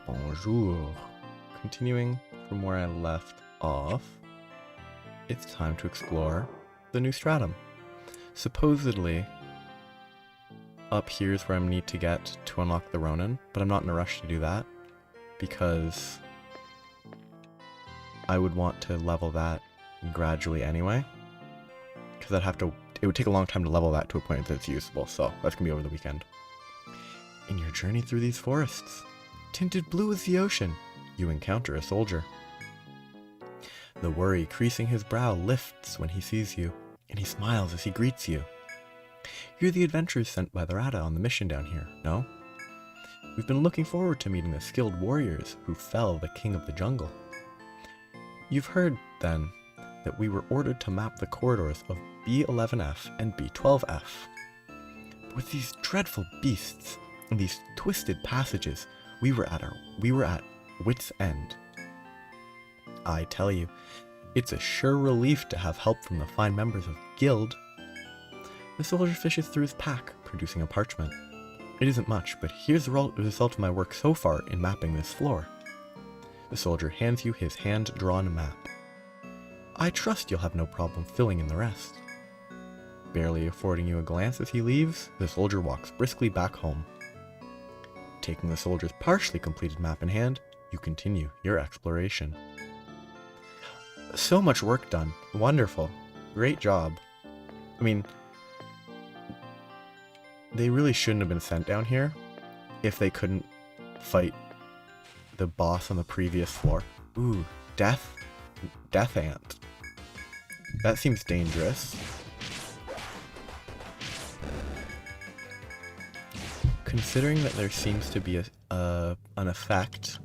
Bonjour. Continuing from where I left off, it's time to explore the new Stratum. Supposedly, up here is where I need to get to unlock the Ronin, but I'm not in a rush to do that, because I would want to level that gradually anyway, because it would take a long time to level that to a point that it's usable, so that's going to be over the weekend. In your journey through these forests, tinted blue as the ocean, you encounter a soldier. The worry creasing his brow lifts when he sees you, and he smiles as he greets you. You're the adventurers sent by the Rata on the mission down here, no? We've been looking forward to meeting the skilled warriors who fell the king of the jungle. You've heard, then, that we were ordered to map the corridors of B11F and B12F. But with these dreadful beasts and these twisted passages, we were at wit's end. I tell you, it's a sure relief to have help from the fine members of Guild. The soldier fishes through his pack, producing a parchment. It isn't much, but here's the result of my work so far in mapping this floor. The soldier hands you his hand-drawn map. I trust you'll have no problem filling in the rest. Barely affording you a glance as he leaves, the soldier walks briskly back home. Taking the soldier's partially completed map in hand, you continue your exploration. So much work done. Wonderful. Great job. I mean, they really shouldn't have been sent down here if they couldn't fight the boss on the previous floor. Ooh, death ant. That seems dangerous. Considering that there seems to be an effect,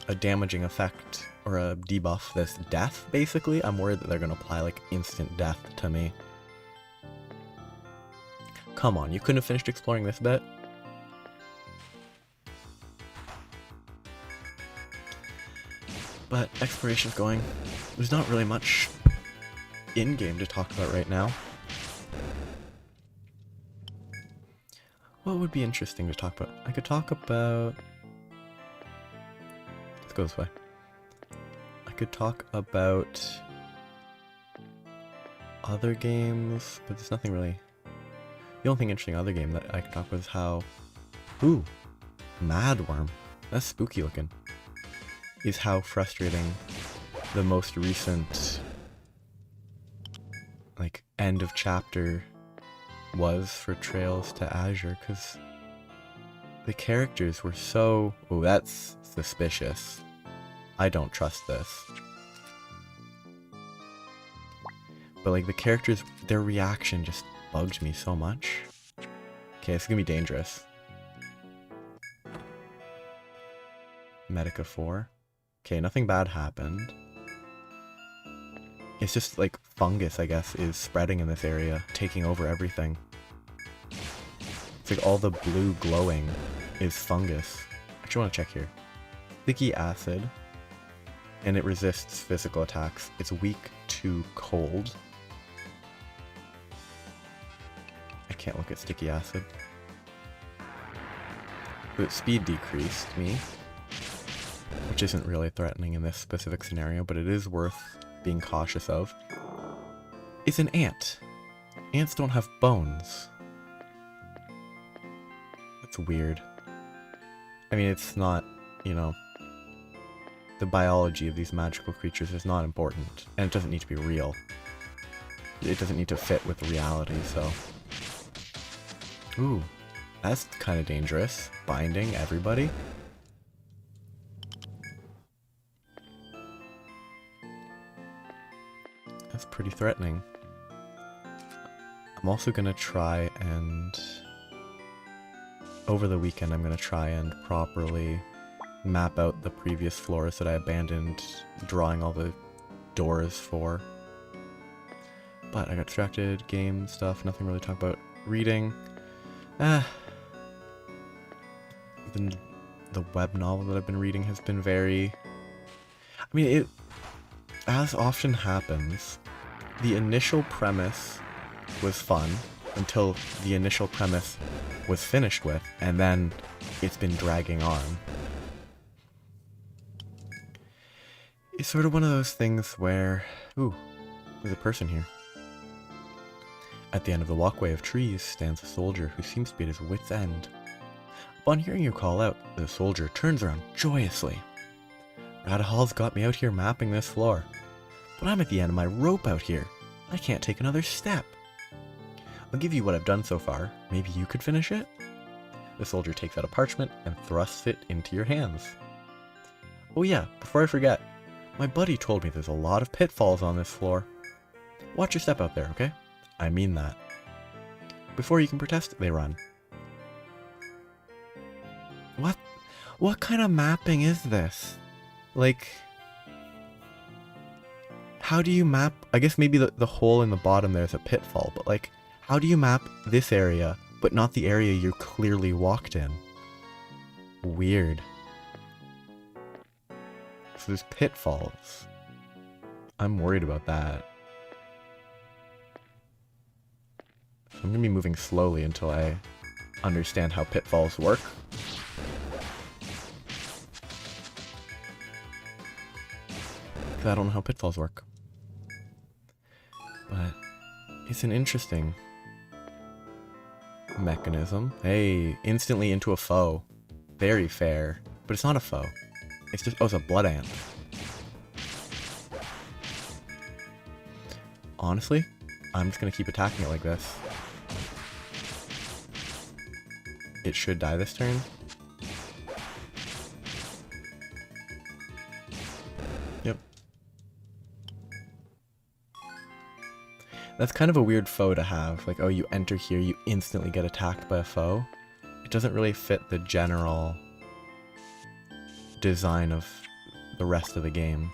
a damaging effect, or a debuff that's death, basically, I'm worried that they're going to apply, like, instant death to me. Come on, you couldn't have finished exploring this bit? But exploration's going. There's not really much in-game to talk about right now. What would be interesting to talk about? I could talk about... Let's go this way. I could talk about other games, but there's nothing really... The only thing interesting other game that I could talk about is how... Ooh! Madworm. That's spooky looking. Is how frustrating the most recent, like, end of chapter was for Trails to Azure, because the characters were so... Oh, that's suspicious. I don't trust this. But, like, the characters, their reaction just bugged me so much. Okay, it's gonna be dangerous. Medica 4. Okay, nothing bad happened. It's just, like, fungus, I guess, is spreading in this area, taking over everything. It's like all the blue glowing is fungus. Actually, I want to check here. Sticky acid, and it resists physical attacks. It's weak to cold. I can't look at sticky acid. But speed decreased me, which isn't really threatening in this specific scenario, but it is worth being cautious of. It's an ant. Ants don't have bones. That's weird. I mean, it's not, you know, the biology of these magical creatures is not important, and it doesn't need to be real. It doesn't need to fit with reality, so... Ooh, that's kind of dangerous. Binding everybody. That's pretty threatening. I'm also gonna try and... Over the weekend, I'm gonna try and properly map out the previous floors that I abandoned drawing all the doors for. But I got distracted, game stuff, nothing really to talk about. Reading. The web novel that I've been reading has been very... I mean, it... As often happens, the initial premise was fun until the initial premise was finished with, and then it's been dragging on. It's sort of one of those things where... Ooh, there's a person here. At the end of the walkway of trees stands a soldier who seems to be at his wit's end. Upon hearing you call out, the soldier turns around joyously. Radahal's got me out here mapping this floor, but I'm at the end of my rope out here. I can't take another step. I'll give you what I've done so far. Maybe you could finish it? The soldier takes out a parchment and thrusts it into your hands. Oh yeah, before I forget, my buddy told me there's a lot of pitfalls on this floor. Watch your step out there, okay? I mean that. Before you can protest, they run. What kind of mapping is this? Like, how do you map? I guess maybe the hole in the bottom there is a pitfall, but like, how do you map this area, but not the area you clearly walked in? Weird. So there's pitfalls. I'm worried about that. I'm gonna be moving slowly until I understand how pitfalls work. Because I don't know how pitfalls work. But it's an interesting mechanism. Hey, instantly into a foe. Very fair. But it's not a foe. It's just, oh, it's a blood ant. Honestly, I'm just gonna keep attacking it like this. It should die this turn. Yep. That's kind of a weird foe to have. Like, oh, you enter here, you instantly get attacked by a foe. It doesn't really fit the general design of the rest of the game.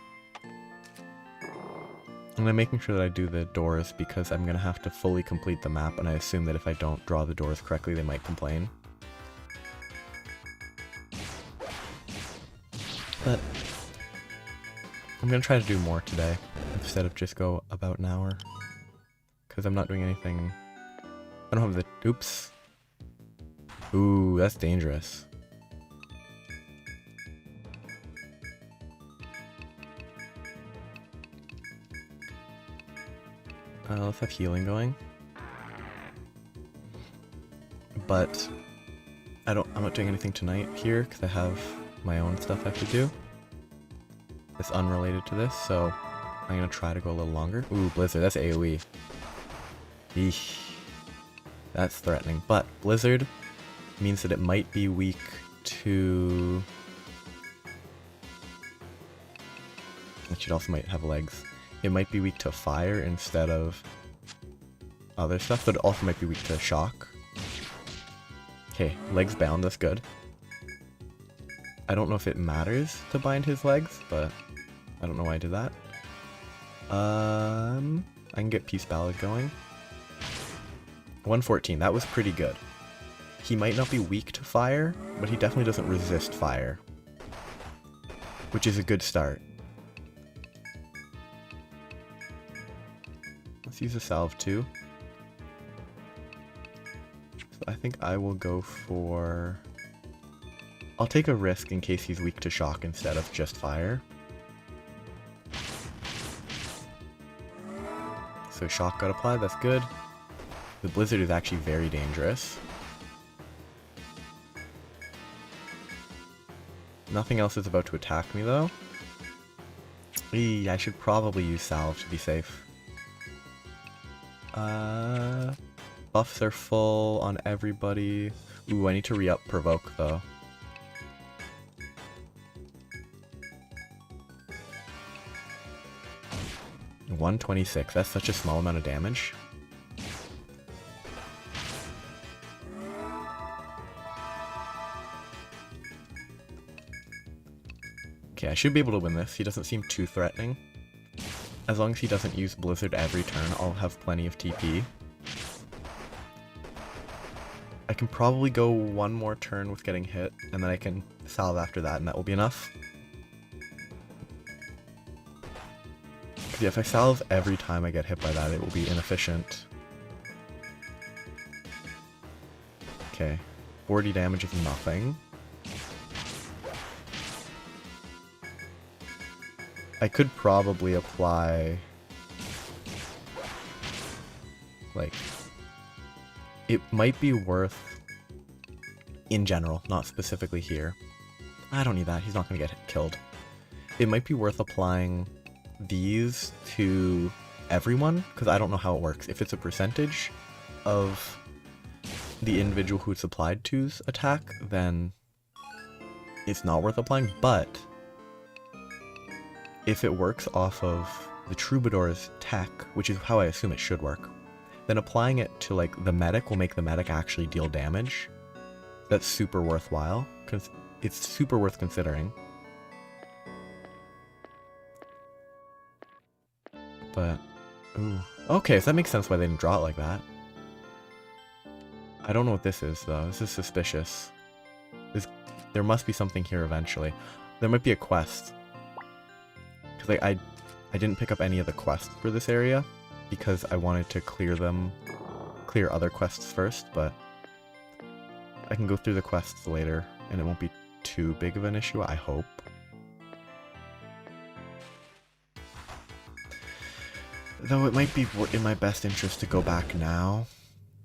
And I'm making sure that I do the doors because I'm going to have to fully complete the map, and I assume that if I don't draw the doors correctly, they might complain. But I'm going to try to do more today instead of just go about an hour. Because I'm not doing anything. I don't have the... Oops. Ooh, that's dangerous. Let's have healing going. But I'm not doing anything tonight here because I have my own stuff I have to do. It's unrelated to this, so I'm gonna try to go a little longer. Ooh, Blizzard, that's AoE. Eesh. That's threatening. But Blizzard means that it might be weak to... It also might have legs. It might be weak to fire instead of other stuff, but it also might be weak to shock. Okay, legs bound, that's good. I don't know if it matters to bind his legs, but I don't know why I did that. I can get Peace Ballad going. 114, that was pretty good. He might not be weak to fire, but he definitely doesn't resist fire. Which is a good start. Let's use a salve too. So I think I will go for... I'll take a risk in case he's weak to shock instead of just fire. So shock got applied, that's good. The blizzard is actually very dangerous. Nothing else is about to attack me though. I should probably use salve to be safe. Buffs are full on everybody. Ooh, I need to re-up provoke though. $126, that's such a small amount of damage. Okay, I should be able to win this. He doesn't seem too threatening. As long as he doesn't use Blizzard every turn, I'll have plenty of TP. I can probably go one more turn with getting hit, and then I can salve after that, and that will be enough. Because yeah, if I salve every time I get hit by that, it will be inefficient. Okay, 40 damage is nothing. I could probably apply, like, it might be worth, in general, not specifically here. I don't need that, he's not going to get killed. It might be worth applying these to everyone, because I don't know how it works. If it's a percentage of the individual who it's applied to's attack, then it's not worth applying, but if it works off of the Troubadour's tech, which is how I assume it should work, then applying it to, like, the medic will make the medic actually deal damage. That's super worthwhile, because it's super worth considering. But, ooh. Okay, so that makes sense why they didn't draw it like that. I don't know what this is, though. This is suspicious. There must be something here eventually. There might be a quest. Because I didn't pick up any of the quests for this area, because I wanted to clear other quests first, but I can go through the quests later, and it won't be too big of an issue, I hope. Though it might be in my best interest to go back now,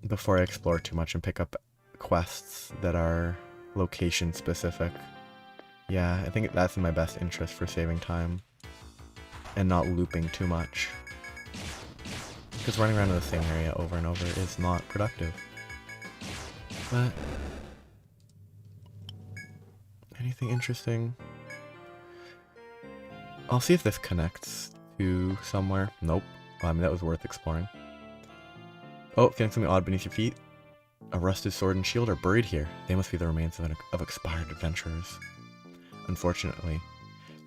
before I explore too much and pick up quests that are location specific. Yeah, I think that's in my best interest for saving time, and not looping too much. Because running around in the same area over and over is not productive. But anything interesting? I'll see if this connects to somewhere. Nope. Well, I mean, that was worth exploring. Oh, feeling something odd beneath your feet? A rusted sword and shield are buried here. They must be the remains of expired adventurers. Unfortunately,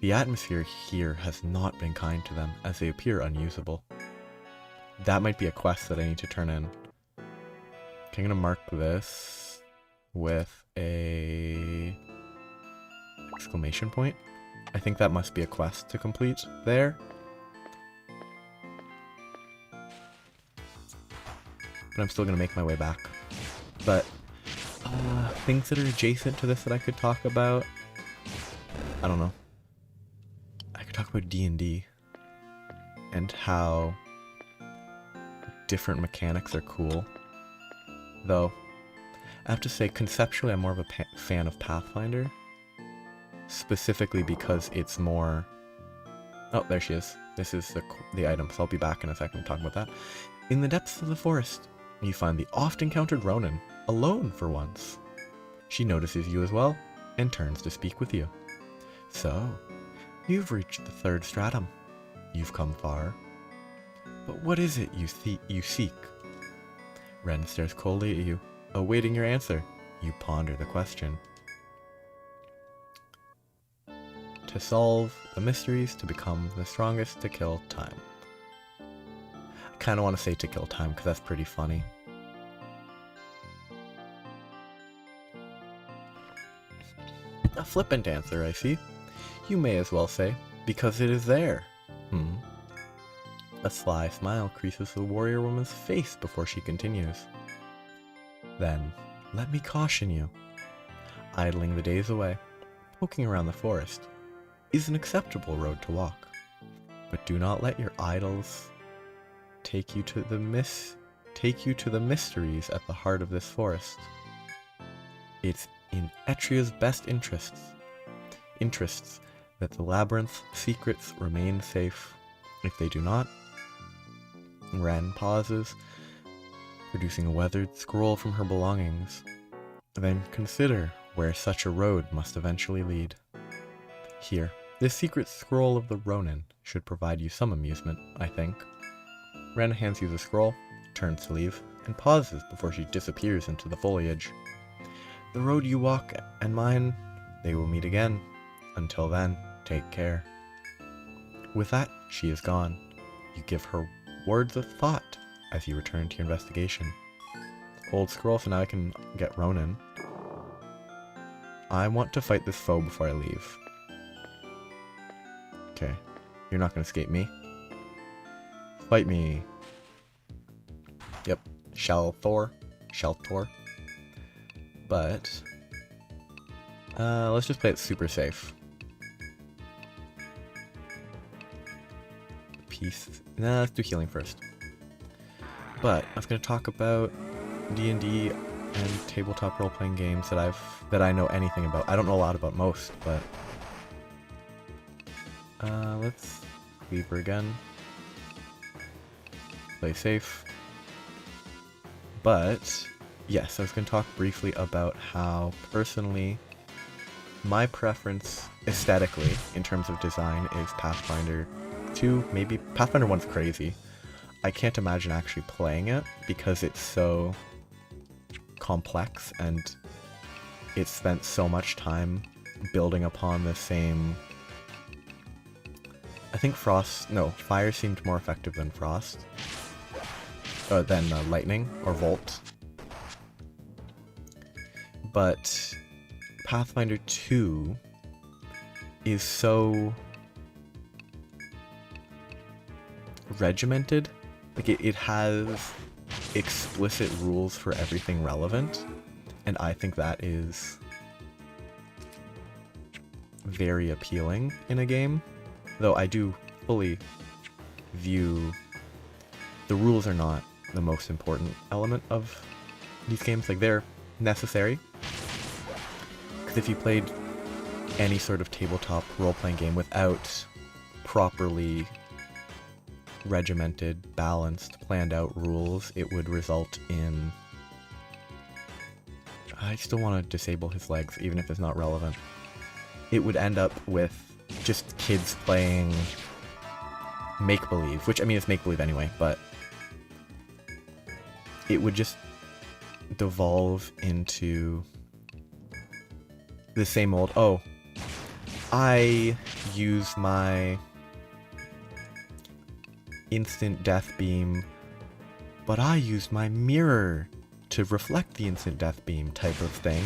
the atmosphere here has not been kind to them, as they appear unusable. That might be a quest that I need to turn in. Okay, I'm gonna mark this with a exclamation point. I think that must be a quest to complete there. But I'm still gonna make my way back. But things that are adjacent to this that I could talk about, I don't know. I could talk about D&D and how different mechanics are cool. Though, I have to say, conceptually, I'm more of a fan of Pathfinder. Specifically because it's more... Oh, there she is. This is the item, so I'll be back in a second to talk about that. In the depths of the forest, you find the oft-encountered Ronin, alone for once. She notices you as well, and turns to speak with you. So, you've reached the third stratum. You've come far. But what is it you seek? Ren stares coldly at you, awaiting your answer. You ponder the question. To solve the mysteries, to become the strongest, to kill time. I kind of want to say to kill time, because that's pretty funny. A flippant answer, I see. You may as well say, because it is there. A sly smile creases the warrior woman's face before she continues. Then, let me caution you. Idling the days away, poking around the forest, is an acceptable road to walk. But do not let your idols take you to the mysteries at the heart of this forest. It's in Etria's best interests that the labyrinth's secrets remain safe. If they do not, Ren pauses, producing a weathered scroll from her belongings. Then consider where such a road must eventually lead. Here, this secret scroll of the Ronin should provide you some amusement, I think. Ren hands you the scroll, turns to leave, and pauses before she disappears into the foliage. The road you walk and mine, they will meet again. Until then, take care. With that, she is gone. You give her words of thought as you return to your investigation. Old scroll, so now I can get Ronin. I want to fight this foe before I leave. Okay, you're not gonna escape me. Fight me. Yep, Shalthor. But let's just play it super safe. peace. Nah, let's do healing first. But I was going to talk about D&D and tabletop role-playing games that I know anything about. I don't know a lot about most, but let's Weaver again. Play safe. But yes, I was going to talk briefly about how personally my preference aesthetically in terms of design is Pathfinder 2, maybe Pathfinder 1's crazy. I can't imagine actually playing it because it's so complex and it spent so much time building upon the same. I think fire seemed more effective than frost, than lightning or volt. But Pathfinder 2 is so regimented. Like it has explicit rules for everything relevant, and I think that is very appealing in a game. Though I do fully view the rules are not the most important element of these games. Like, they're necessary, because if you played any sort of tabletop role-playing game without properly regimented, balanced, planned out rules, it would result in... I still want to disable his legs, even if it's not relevant. It would end up with just kids playing make-believe, which, I mean, it's make-believe anyway, but it would just devolve into the same old, oh, I use my instant death beam, but I use my mirror to reflect the instant death beam type of thing.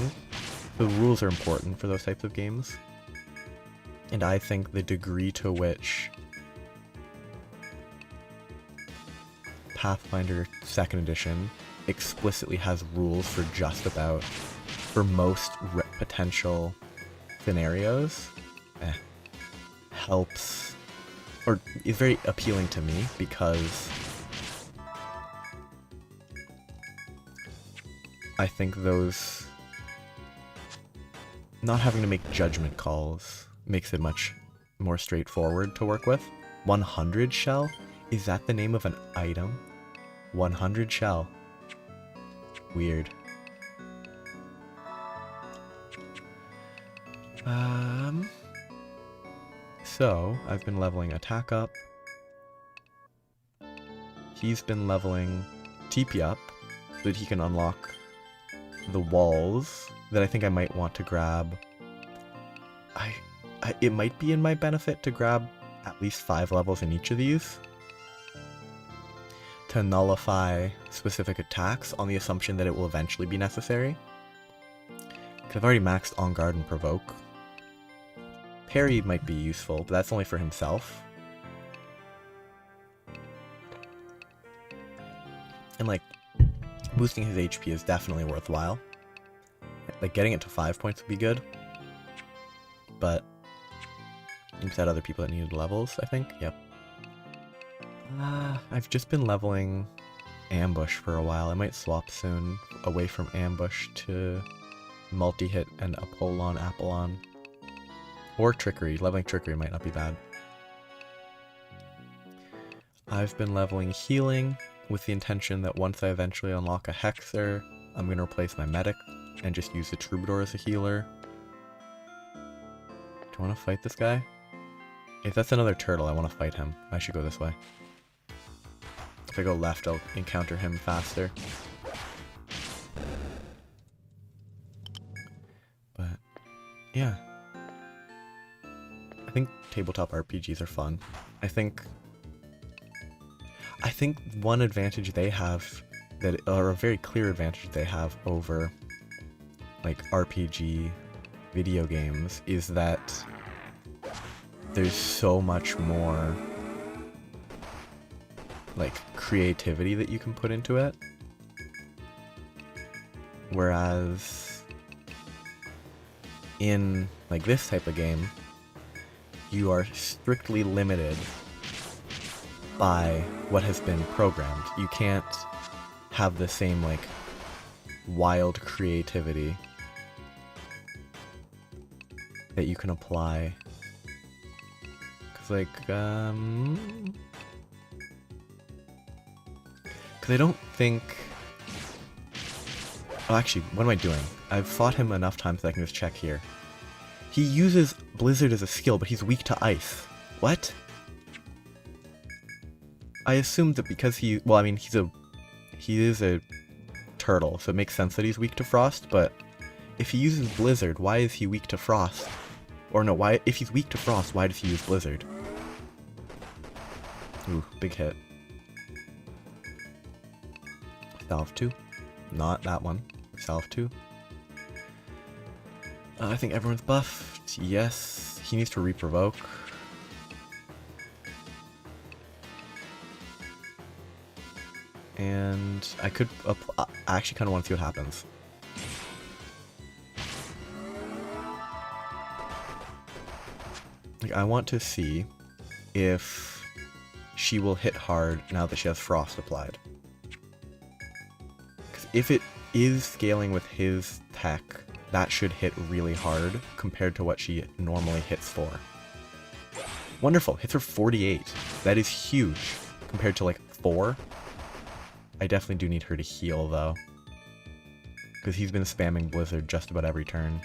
The rules are important for those types of games. And I think the degree to which Pathfinder 2nd Edition explicitly has rules for just about, for most potential scenarios, helps, or is very appealing to me, because I think those, not having to make judgment calls makes it much more straightforward to work with. 100 shell? Is that the name of an item? 100 shell. Weird. So, I've been leveling attack up. He's been leveling TP up, so that he can unlock the walls that I think I might want to grab. It might be in my benefit to grab at least 5 levels in each of these to nullify specific attacks on the assumption that it will eventually be necessary. Because I've already maxed On Guard and Provoke. Parry might be useful, but that's only for himself. And like, boosting his HP is definitely worthwhile. Like, getting it to 5 points would be good. But you've had other people that needed levels, I think. Yep. I've just been leveling Ambush for a while. I might swap soon away from Ambush to Multi-Hit and Apollon. Or Trickery. Leveling Trickery might not be bad. I've been leveling Healing with the intention that once I eventually unlock a Hexer, I'm going to replace my Medic and just use the Troubadour as a healer. Do I want to fight this guy? If that's another turtle, I want to fight him. I should go this way. If I go left, I'll encounter him faster. But, yeah. I think tabletop RPGs are fun. I think one advantage they have, or a very clear advantage they have over, like, RPG video games, is that there's so much more, like, creativity that you can put into it. Whereas in, like, this type of game, you are strictly limited by what has been programmed. You can't have the same, like, wild creativity that you can apply. Cause, like, cause I don't think... Oh, actually, what am I doing? I've fought him enough times that I can just check here. He uses Blizzard as a skill, but he's weak to Ice. What? I assumed that because he... Well, I mean, he is a turtle, so it makes sense that he's weak to Frost, but if he uses Blizzard, why is he weak to Frost? Or no, why... If he's weak to Frost, why does he use Blizzard? Ooh, big hit. Salve 2. Not that one. Salve 2. I think everyone's buffed. Yes. He needs to reprovoke. And I could... I actually kind of want to see what happens. Like, I want to see if she will hit hard now that she has Frost applied. Because if it is scaling with his tech, that should hit really hard compared to what she normally hits for. Wonderful, hits for 48. That is huge compared to like 4. I definitely do need her to heal though, because he's been spamming Blizzard just about every turn.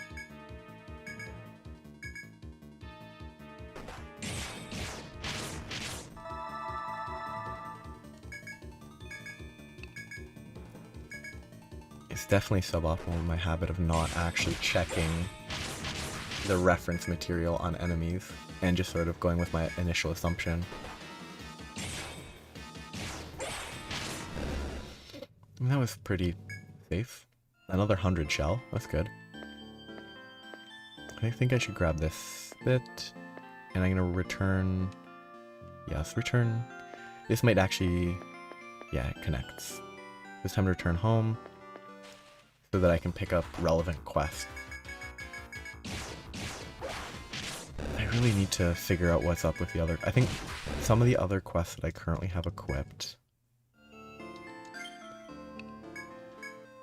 It's definitely suboptimal in my habit of not actually checking the reference material on enemies and just sort of going with my initial assumption. And that was pretty safe. Another 100 shell, that's good. I think I should grab this bit, and I'm gonna return... Yes, return... This might actually... Yeah, it connects. It's time to return home, so that I can pick up relevant quests. I really need to figure out what's up with the other... I think some of the other quests that I currently have equipped...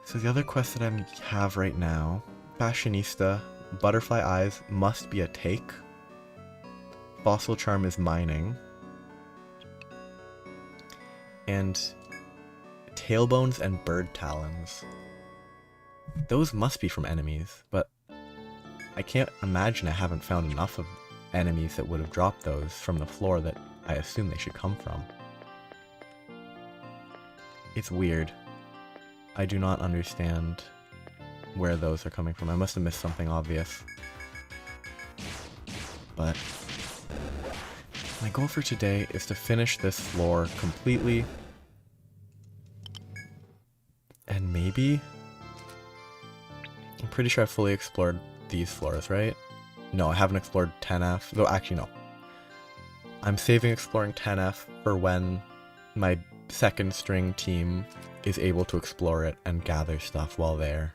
So the other quest that I have right now, Fashionista, Butterfly Eyes must be a take. Fossil Charm is mining. And Tailbones and Bird Talons. Those must be from enemies, but I can't imagine I haven't found enough of enemies that would have dropped those from the floor that I assume they should come from. It's weird. I do not understand where those are coming from. I must have missed something obvious. But my goal for today is to finish this floor completely. And maybe... I'm pretty sure I've fully explored these floors, right? No, I haven't explored 10F. Though, actually, no. I'm saving exploring 10F for when my second string team is able to explore it and gather stuff while there.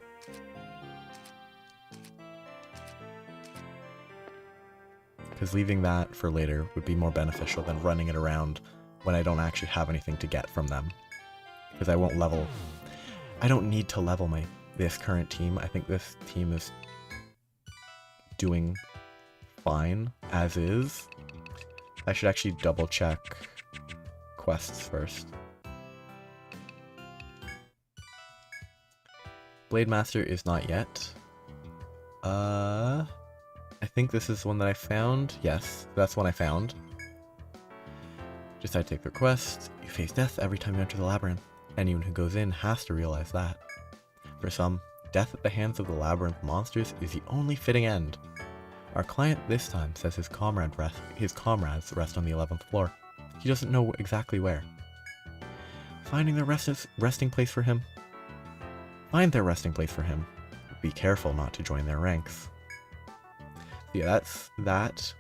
Because leaving that for later would be more beneficial than running it around when I don't actually have anything to get from them. Because I won't level... I don't need to level this current team. I think this team is doing fine as is. I should actually double check quests first. Blade Master is not yet. I think this is one that I found. Yes, that's one I found. Decide to take the quest. You face death every time you enter the labyrinth. Anyone who goes in has to realize that. For some, death at the hands of the labyrinth monsters is the only fitting end. Our client this time says his comrades rest on the 11th floor. He doesn't know exactly where. Finding their resting place for him? Find their resting place for him. Be careful not to join their ranks. Yeah, that's that.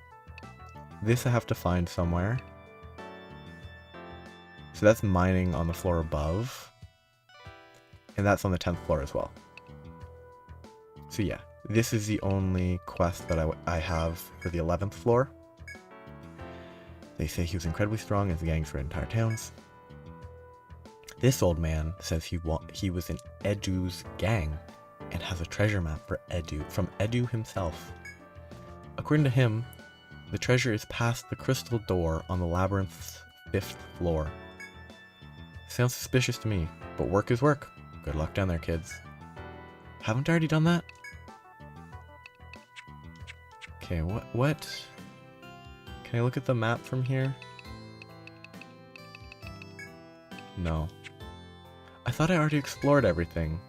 This I have to find somewhere. So that's mining on the floor above. And that's on the 10th floor as well. So yeah, this is the only quest that I have for the 11th floor. They say he was incredibly strong as gangs for entire towns. This old man says he was in Edu's gang and has a treasure map for Edu from Edu himself. According to him, the treasure is past the crystal door on the labyrinth's 5th floor. Sounds suspicious to me, but work is work. Good luck down there, kids. Haven't I already done that? Okay, what? Can I look at the map from here? No. I thought I already explored everything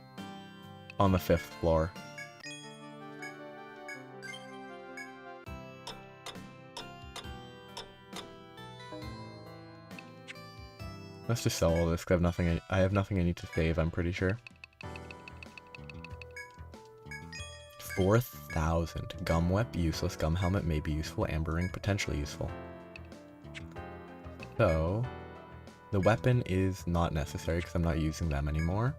on the 5th floor. Let's just sell all this because I have nothing I need to save, I'm pretty sure. 4,000. Gum whip, useless. Gum helmet may be useful. Amber ring, potentially useful. So, the weapon is not necessary because I'm not using them anymore.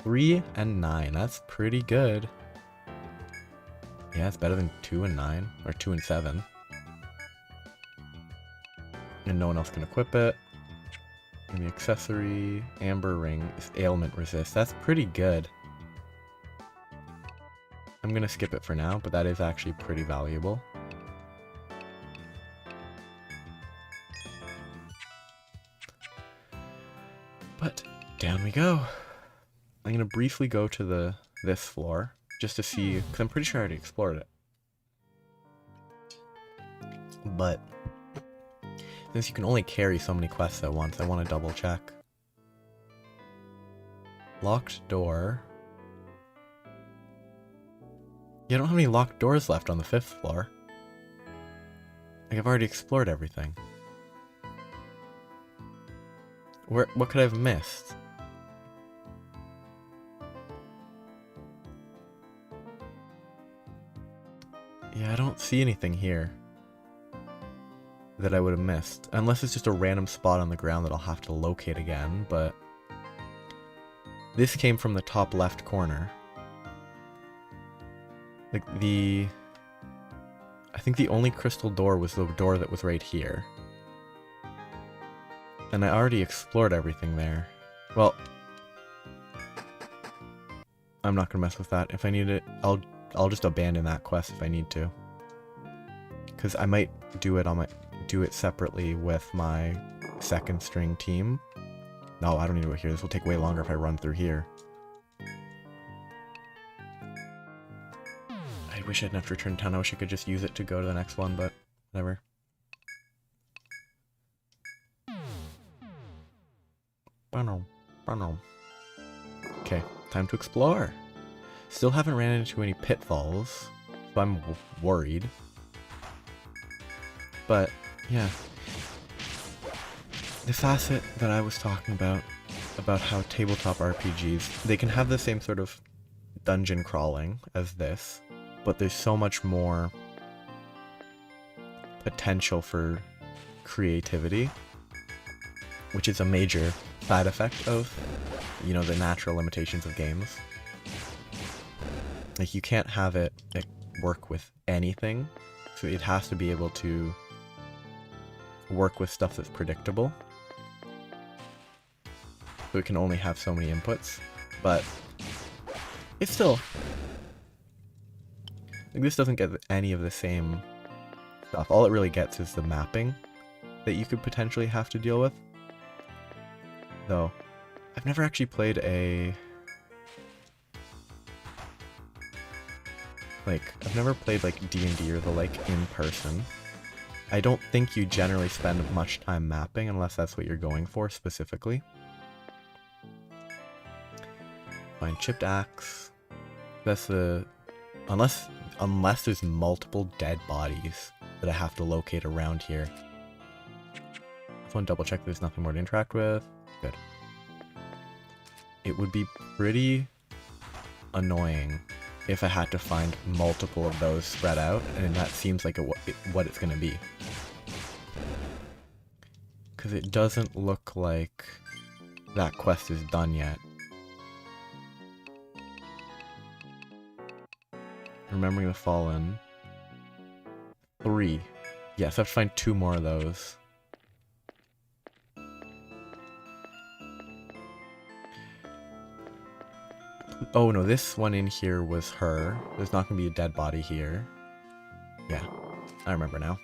3 and 9. That's pretty good. Yeah, it's better than 2 and 9. Or 2 and 7. And no one else can equip it. And the accessory, amber ring, is ailment resist. That's pretty good. I'm gonna skip it for now, but that is actually pretty valuable. But down we go. I'm gonna briefly go to this floor just to see, because I'm pretty sure I already explored it. But since you can only carry so many quests at once, I want to double check. Locked door. Yeah, I don't have any locked doors left on the 5th floor. Like, I've already explored everything. What could I have missed? Yeah, I don't see anything here that I would have missed. Unless it's just a random spot on the ground that I'll have to locate again, but this came from the top left corner. Like, I think the only crystal door was the door that was right here. And I already explored everything there. Well, I'm not gonna mess with that. If I need it, I'll just abandon that quest if I need to. Because I might do it separately with my second string team. No, I don't need to go here. This will take way longer if I run through here. I wish I didn't have to return to town. I wish I could just use it to go to the next one, but whatever. Okay, time to explore. Still haven't ran into any pitfalls, so I'm worried. But, yeah. The facet that I was talking about how tabletop RPGs, they can have the same sort of dungeon crawling as this, but there's so much more potential for creativity, which is a major side effect of, you know, the natural limitations of games. Like, you can't have it work with anything, so it has to be able to work with stuff that's predictable. So it can only have so many inputs, but it's still, like, this doesn't get any of the same stuff. All it really gets is the mapping that you could potentially have to deal with. Though, I've never actually played I've never played like D&D or the like in person. I don't think you generally spend much time mapping unless that's what you're going for specifically. Find chipped axe. That's the... Unless there's multiple dead bodies that I have to locate around here. I just want to double check there's nothing more to interact with. Good. It would be pretty annoying if I had to find multiple of those spread out, and that seems like what it's going to be. Because it doesn't look like that quest is done yet. Remembering the Fallen. 3. Yes, I have to find 2 more of those. Oh no, this one in here was her. There's not gonna be a dead body here. Yeah, I remember now.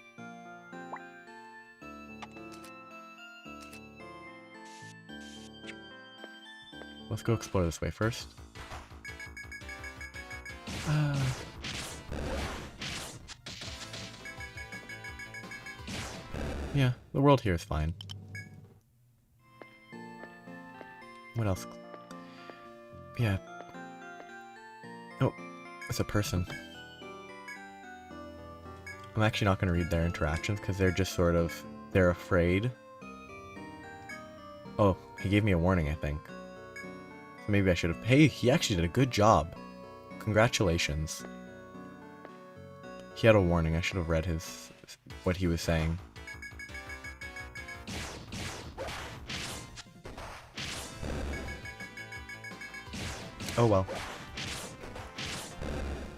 Let's go explore this way first. Yeah, the world here is fine. What else? Yeah. Oh, it's a person. I'm actually not going to read their interactions because they're just sort of... They're afraid. Oh, he gave me a warning, I think. Maybe I should have... Hey, he actually did a good job. Congratulations. He had a warning. I should have read what he was saying. Oh well.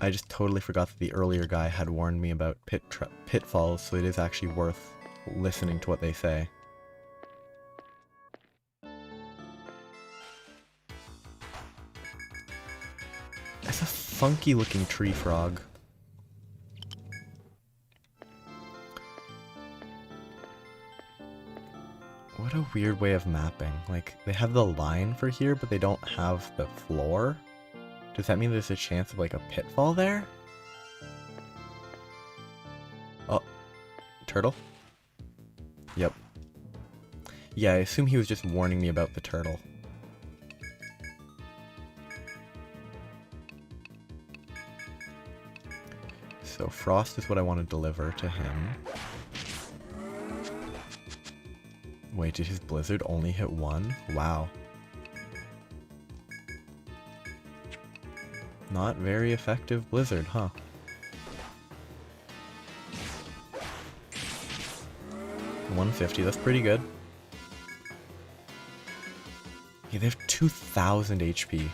I just totally forgot that the earlier guy had warned me about pitfalls, so it is actually worth listening to what they say. That's a funky looking tree frog. What a weird way of mapping. Like, they have the line for here, but they don't have the floor? Does that mean there's a chance of, like, a pitfall there? Oh. Turtle? Yep. Yeah, I assume he was just warning me about the turtle. So, frost is what I want to deliver to him. Wait, did his blizzard only hit 1? Wow. Not very effective blizzard, huh? $150, that's pretty good. Yeah, they have 2,000 HP.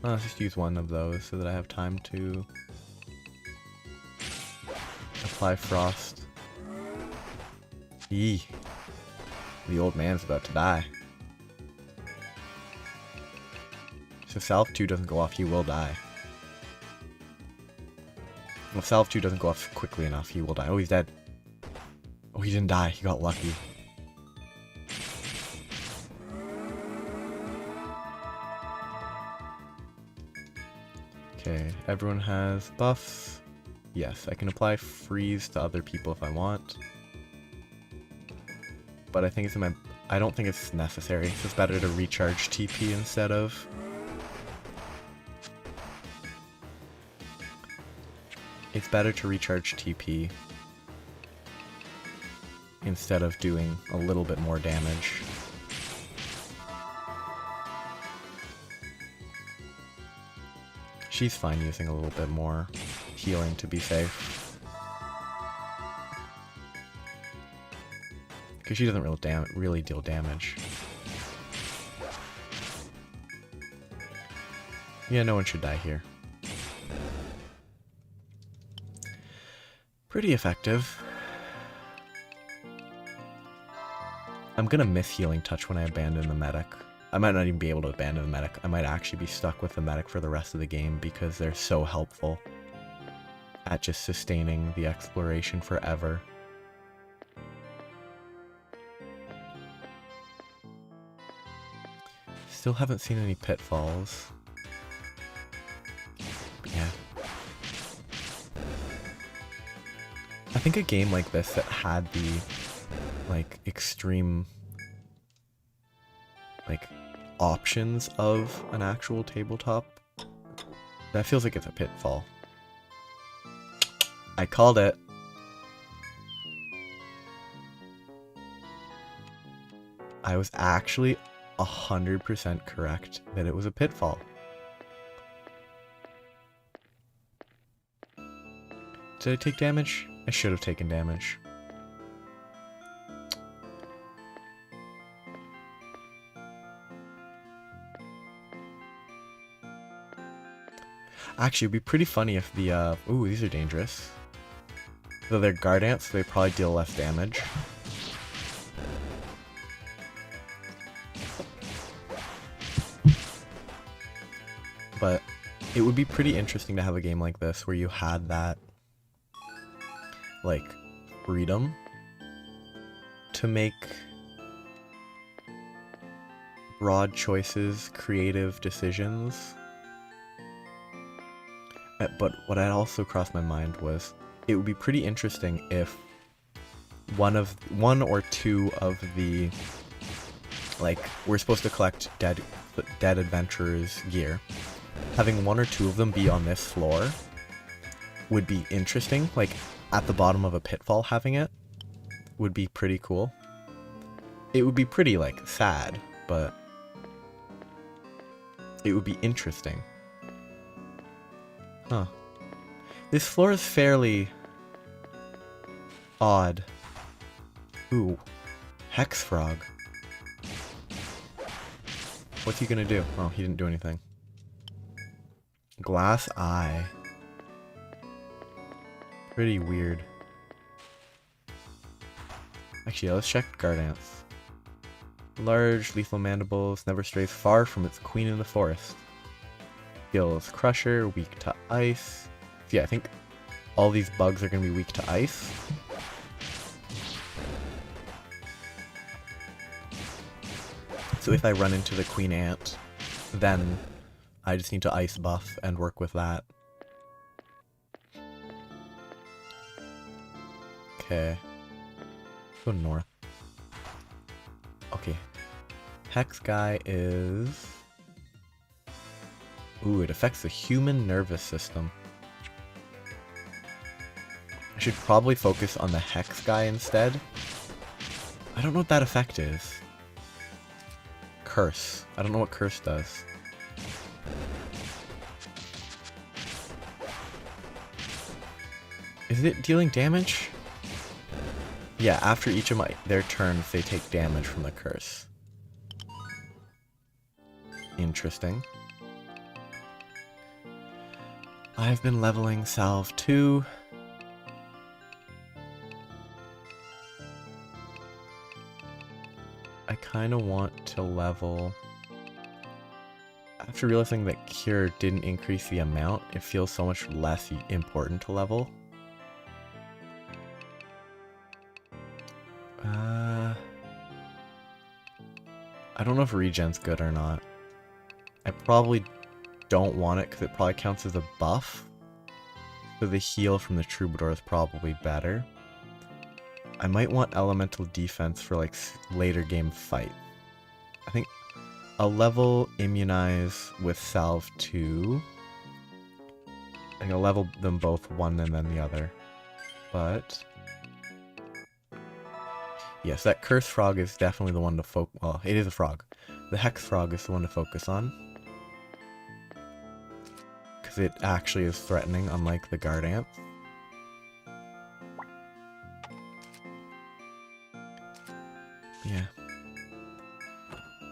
Oh, let's just use one of those so that I have time to apply frost. Eee. The old man's about to die. So if Salve 2 doesn't go off, he will die. Well, if Salve 2 doesn't go off quickly enough, he will die. Oh, he's dead. Oh, he didn't die. He got lucky. Okay, everyone has buffs. Yes, I can apply freeze to other people if I want. But I think it's in my... I don't think it's necessary. It's just better to recharge TP instead of... It's better to recharge TP instead of doing a little bit more damage. She's fine using a little bit more healing to be safe. Because she doesn't really deal damage. Yeah, no one should die here. Pretty effective. I'm gonna miss Healing Touch when I abandon the medic. I might not even be able to abandon the medic. I might actually be stuck with the medic for the rest of the game because they're so helpful at just sustaining the exploration forever. Still haven't seen any pitfalls. But yeah. I think a game like this that had the, like, extreme, like, options of an actual tabletop, that feels like it's a pitfall. I called it. I was actually 100% correct that it was a pitfall. Did I take damage? I should have taken damage. Actually, it'd be pretty funny if the, ooh, these are dangerous. Though they're guard ants, so they probably deal less damage. But it would be pretty interesting to have a game like this where you had that, like, freedom to make broad choices, creative decisions. But what had also crossed my mind was it would be pretty interesting if one or two of the, like, we're supposed to collect dead adventurers gear. Having one or two of them be on this floor would be interesting. Like, at the bottom of a pitfall having it would be pretty cool. It would be pretty, like, sad, but it would be interesting. Huh. This floor is fairly odd. Ooh. Hex Frog. What's he gonna do? Oh, he didn't do anything. Glass Eye. Pretty weird. Actually, yeah, let's check guard ants. Large, lethal mandibles, never strays far from its queen in the forest. Skills, Crusher, weak to ice. So yeah, I think all these bugs are going to be weak to ice. So if I run into the queen ant, then I just need to ice buff and work with that. Okay. Go north. Okay. Hex guy is... Ooh, it affects the human nervous system. I should probably focus on the Hex guy instead. I don't know what that effect is. Curse. I don't know what Curse does. Is it dealing damage? Yeah, after each of their turns, they take damage from the Curse. Interesting. I've been leveling Salve 2. I kind of want to level... After realizing that Cure didn't increase the amount, it feels so much less important to level. I don't know if regen's good or not. I probably don't want it because it probably counts as a buff. So the heal from the Troubadour is probably better. I might want elemental defense for like later game fight. I think I'll level Immunize with Salve 2. I think I'll level them both one and then the other. But yes, that Curse Frog is definitely the one to focus. Well, it is a frog. The Hex Frog is the one to focus on. Because it actually is threatening, unlike the Guard Ant. Yeah.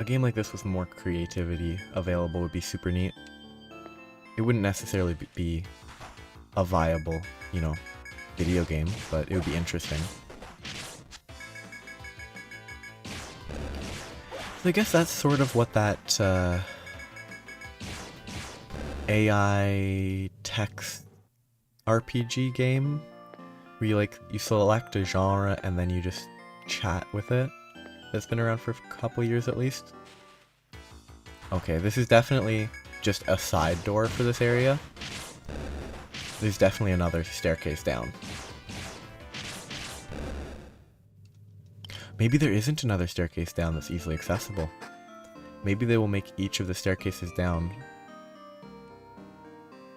A game like this with more creativity available would be super neat. It wouldn't necessarily be a viable, you know, video game, but it would be interesting. So I guess that's sort of what that AI text RPG game, where you select a genre and then you just chat with it, that's been around for a couple years at least. Okay, this is definitely just a side door for this area. There's definitely another staircase down. Maybe there isn't another staircase down that's easily accessible. Maybe they will make each of the staircases down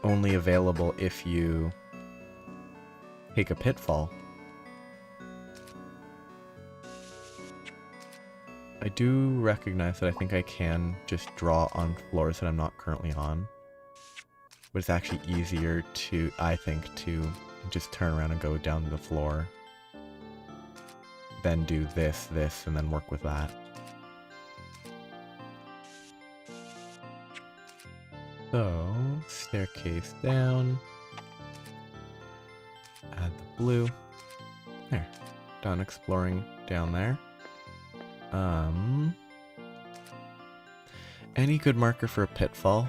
only available if you take a pitfall. I do recognize that I think I can just draw on floors that I'm not currently on. But it's actually easier to, I think, to just turn around and go down to the floor. Then do this, and then work with that. So staircase down. Add the blue. There. Done exploring down there. Any good marker for a pitfall?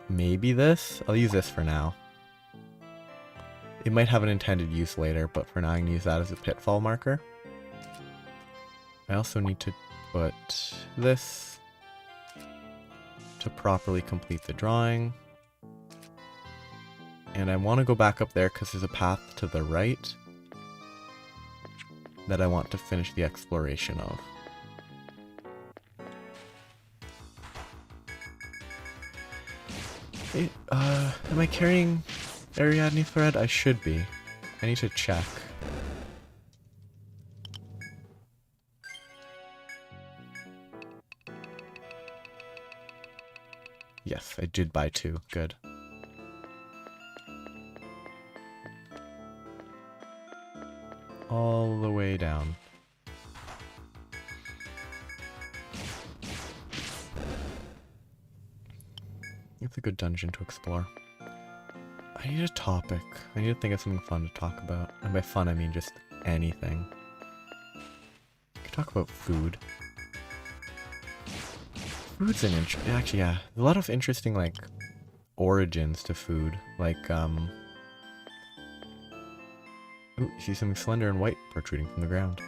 Maybe this? I'll use this for now. It might have an intended use later, but for now I can use that as a pitfall marker. I also need to put this to properly complete the drawing. And I want to go back up there because there's a path to the right that I want to finish the exploration of. Am I carrying Ariadne thread? I should be. I need to check. Yes, I did buy 2. Good. All the way down. It's a good dungeon to explore. I need a topic. I need to think of something fun to talk about. And by fun, I mean just anything. I could talk about food. Food's an actually, yeah. A lot of interesting, like, origins to food. Like, ooh, you see something slender and white protruding from the ground.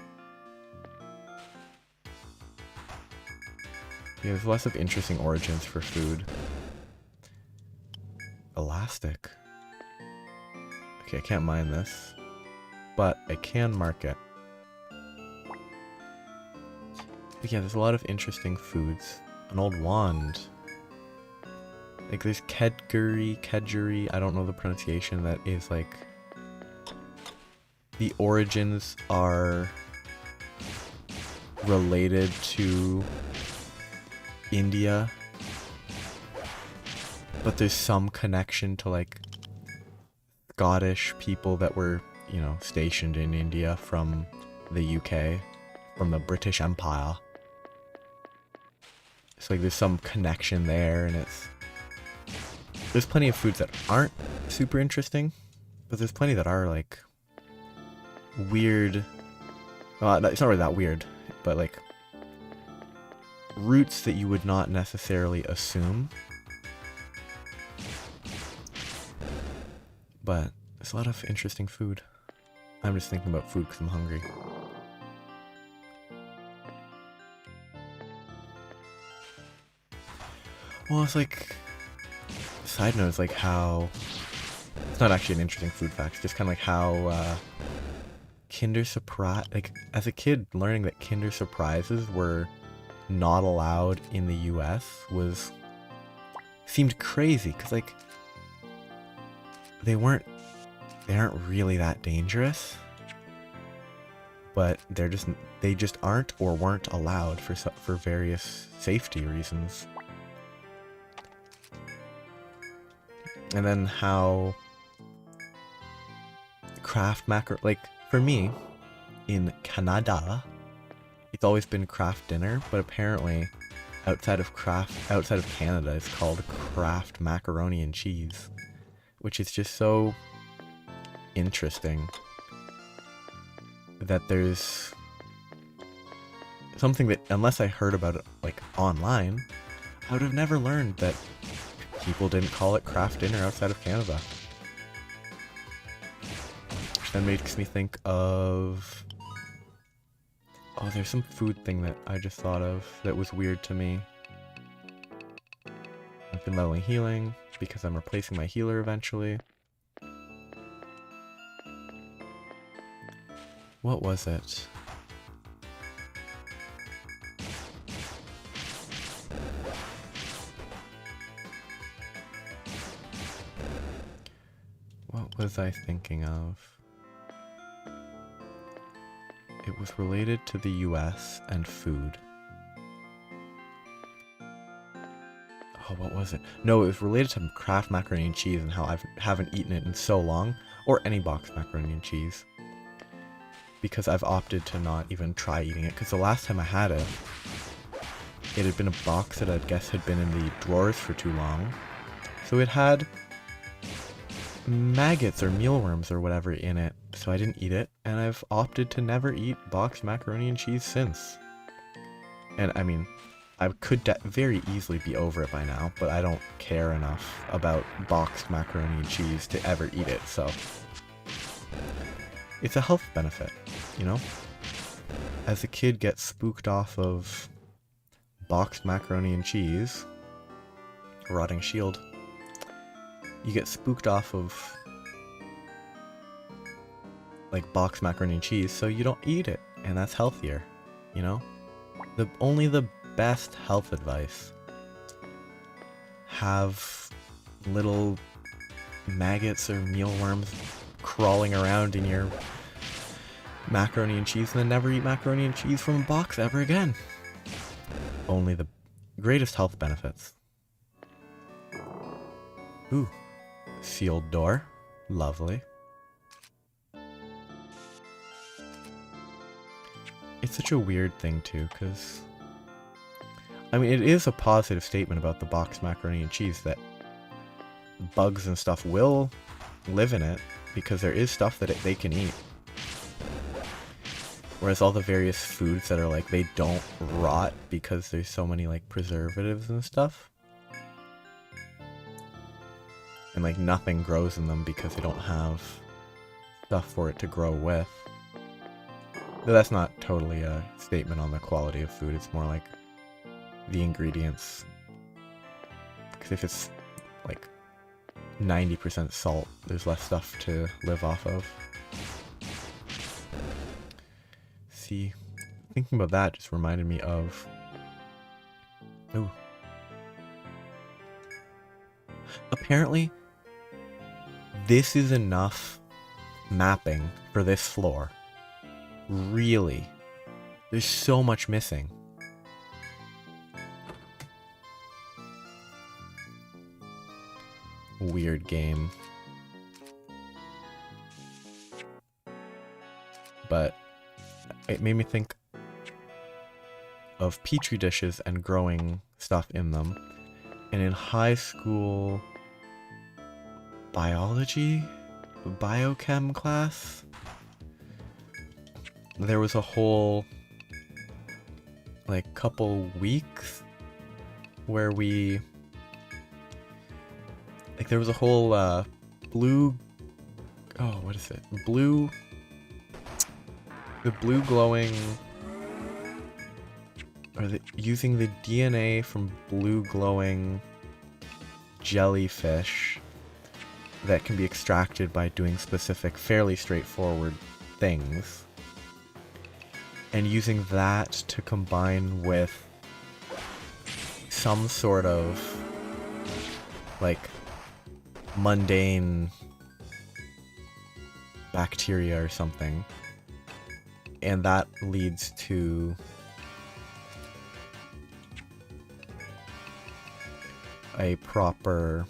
Yeah, there's lots of interesting origins for food. Elastic. Okay, I can't mine this, but I can mark it. But yeah, there's a lot of interesting foods. An old wand. Like there's kedguri, I don't know the pronunciation, that is like... The origins are related to India, but there's some connection to like Scottish people that were, you know, stationed in India from the UK, from the British Empire. It's like there's some connection there, and there's plenty of foods that aren't super interesting, but there's plenty that are like weird. Well, it's not really that weird, but like roots that you would not necessarily assume. But there's a lot of interesting food. I'm just thinking about food because I'm hungry. Well, it's like... Side note is like how... It's not actually an interesting food fact, it's just kind of like how Kinder Surprise... Like, as a kid, learning that Kinder Surprises were not allowed in the US seemed crazy, because like... They aren't really that dangerous, but they just aren't or weren't allowed for various safety reasons. And then how craft macaroni, like for me in Canada, it's always been craft dinner, but apparently outside of Canada, it's called craft macaroni and cheese. Which is just so interesting that there's something that, unless I heard about it like online, I would have never learned that people didn't call it craft dinner outside of Canada. Which then makes me think of... Oh, there's some food thing that I just thought of that was weird to me. I've been leveling healing, because I'm replacing my healer eventually. What was it? What was I thinking of? It was related to the US and food. Oh, what was it? No, it was related to Kraft macaroni and cheese and how I haven't eaten it in so long, or any box macaroni and cheese. Because I've opted to not even try eating it, because the last time I had it, it had been a box that I guess had been in the drawers for too long. So it had maggots or mealworms or whatever in it, so I didn't eat it, and I've opted to never eat boxed macaroni and cheese since. And I mean, I could very easily be over it by now, but I don't care enough about boxed macaroni and cheese to ever eat it, so it's a health benefit, you know? As a kid gets spooked off of boxed macaroni and cheese, rotting shield, you get spooked off of like boxed macaroni and cheese, so you don't eat it, and that's healthier, you know? Only the best health advice. Have little maggots or mealworms crawling around in your macaroni and cheese, and then never eat macaroni and cheese from a box ever again. Only the greatest health benefits. Ooh, sealed door. Lovely. It's such a weird thing too, because I mean, it is a positive statement about the boxed macaroni and cheese that bugs and stuff will live in it, because there is stuff that they can eat. Whereas all the various foods that are like, they don't rot because there's so many like preservatives and stuff. And like nothing grows in them because they don't have stuff for it to grow with. Though that's not totally a statement on the quality of food, it's more like the ingredients. Because if it's like 90% salt, there's less stuff to live off of. See, thinking about that just reminded me of... Ooh. Apparently, this is enough mapping for this floor. Really. There's so much missing. Weird game. But it made me think of petri dishes and growing stuff in them. And in high school biology, biochem class, there was a whole like couple weeks where we like there was a whole blue, oh, what is it? The blue glowing, or using the DNA from blue glowing jellyfish that can be extracted by doing specific, fairly straightforward things. And using that to combine with some sort of like mundane bacteria or something. And that leads to a proper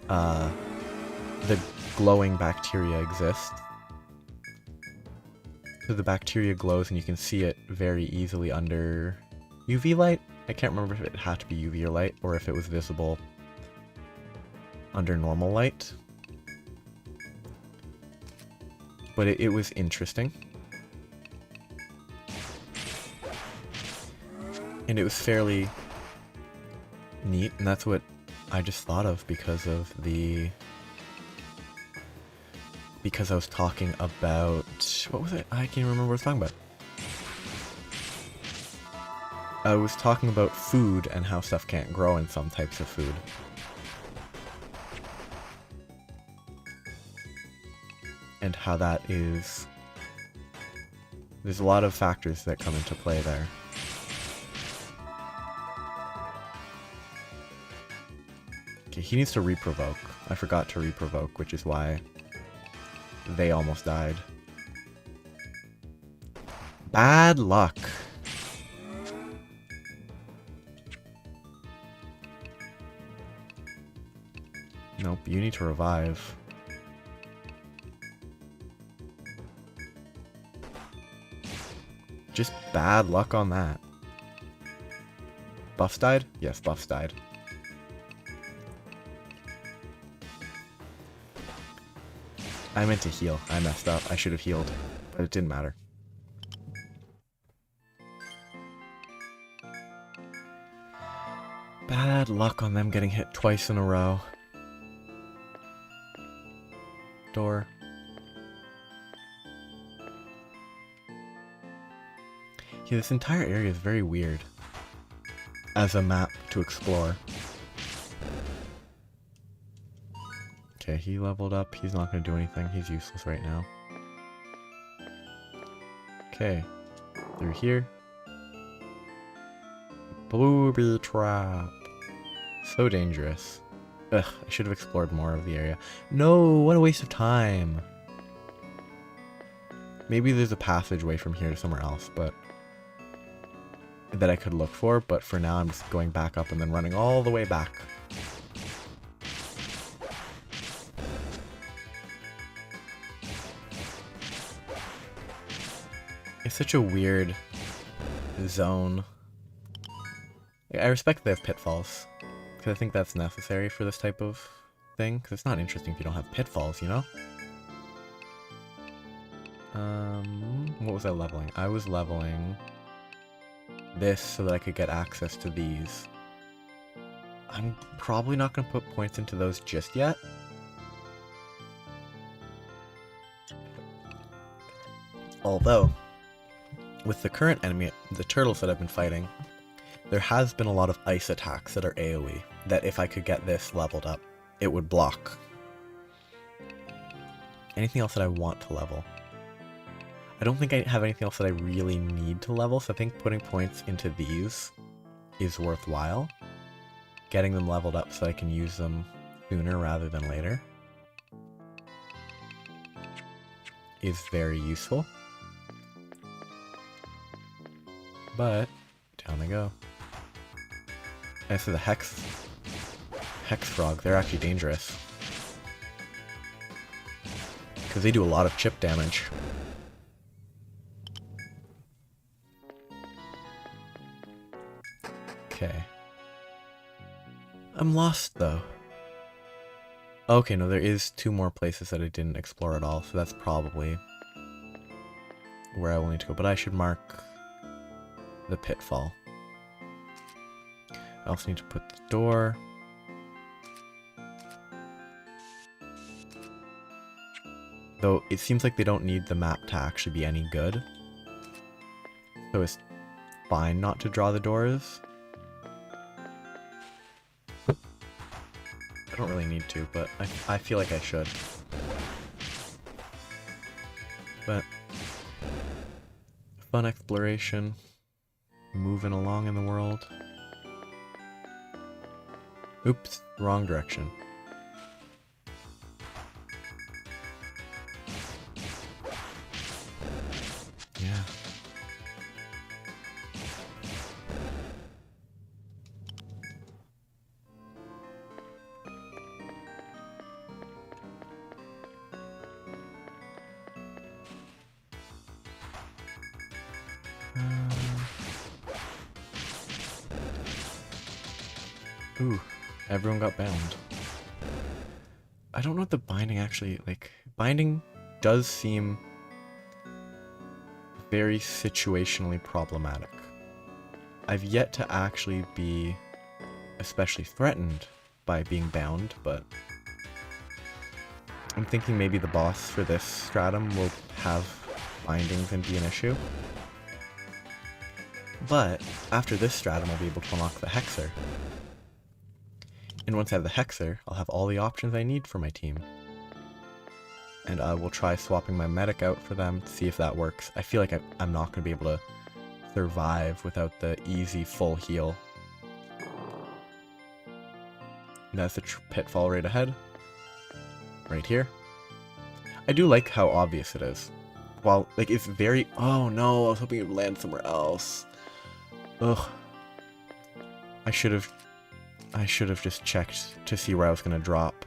the glowing bacteria exists. So the bacteria glows and you can see it very easily under UV light. I can't remember if it had to be UV light or if it was visible under normal light. But it was interesting. And it was fairly neat, and that's what I just thought of because I was talking about, what was it? I can't even remember what I was talking about. I was talking about food and how stuff can't grow in some types of food. And how that is... There's a lot of factors that come into play there. Okay, he needs to reprovoke. I forgot to reprovoke, which is why they almost died. Bad luck. Nope, you need to revive. Just bad luck on that. Buffs died? Yes, buffs died. I meant to heal. I messed up. I should have healed, but it didn't matter. Bad luck on them getting hit twice in a row. Door. Yeah, this entire area is very weird as a map to explore. Okay, he leveled up. He's not going to do anything. He's useless right now. Okay, through here. Blueberry trap. So dangerous. Ugh, I should have explored more of the area. No, what a waste of time. Maybe there's a passageway from here to somewhere else, but that I could look for, but for now I'm just going back up and then running all the way back. It's such a weird zone. I respect they have pitfalls, because I think that's necessary for this type of thing, because it's not interesting if you don't have pitfalls, you know? What was I leveling? I was leveling this so that I could get access to these. I'm probably not going to put points into those just yet. Although, with the current enemy, the turtles that I've been fighting, there has been a lot of ice attacks that are AoE, that if I could get this leveled up, it would block. Anything else that I want to level? I don't think I have anything else that I really need to level, so I think putting points into these is worthwhile. Getting them leveled up so I can use them sooner rather than later is very useful. But, down I go. As for the Hex Frog, they're actually dangerous. Because they do a lot of chip damage. Okay. I'm lost, though. Okay, no, there is 2 more places that I didn't explore at all, so that's probably where I will need to go. But I should mark the pitfall. I also need to put the door. Though it seems like they don't need the map to actually be any good. So it's fine not to draw the doors. I don't really need to, but I feel like I should. But fun exploration, moving along in the world. Oops, wrong direction. Yeah. Ooh, everyone got bound. I don't know what the binding actually, like, binding does seem very situationally problematic. I've yet to actually be especially threatened by being bound, but I'm thinking maybe the boss for this stratum will have bindings and be an issue. But after this stratum, I'll be able to unlock the Hexer. And once I have the Hexer, I'll have all the options I need for my team. And I will try swapping my medic out for them to see if that works. I feel like I'm not going to be able to survive without the easy full heal. And that's the pitfall right ahead. Right here. I do like how obvious it is. Well, like, it's very... Oh no, I was hoping it would land somewhere else. Ugh. I should have just checked to see where I was going to drop.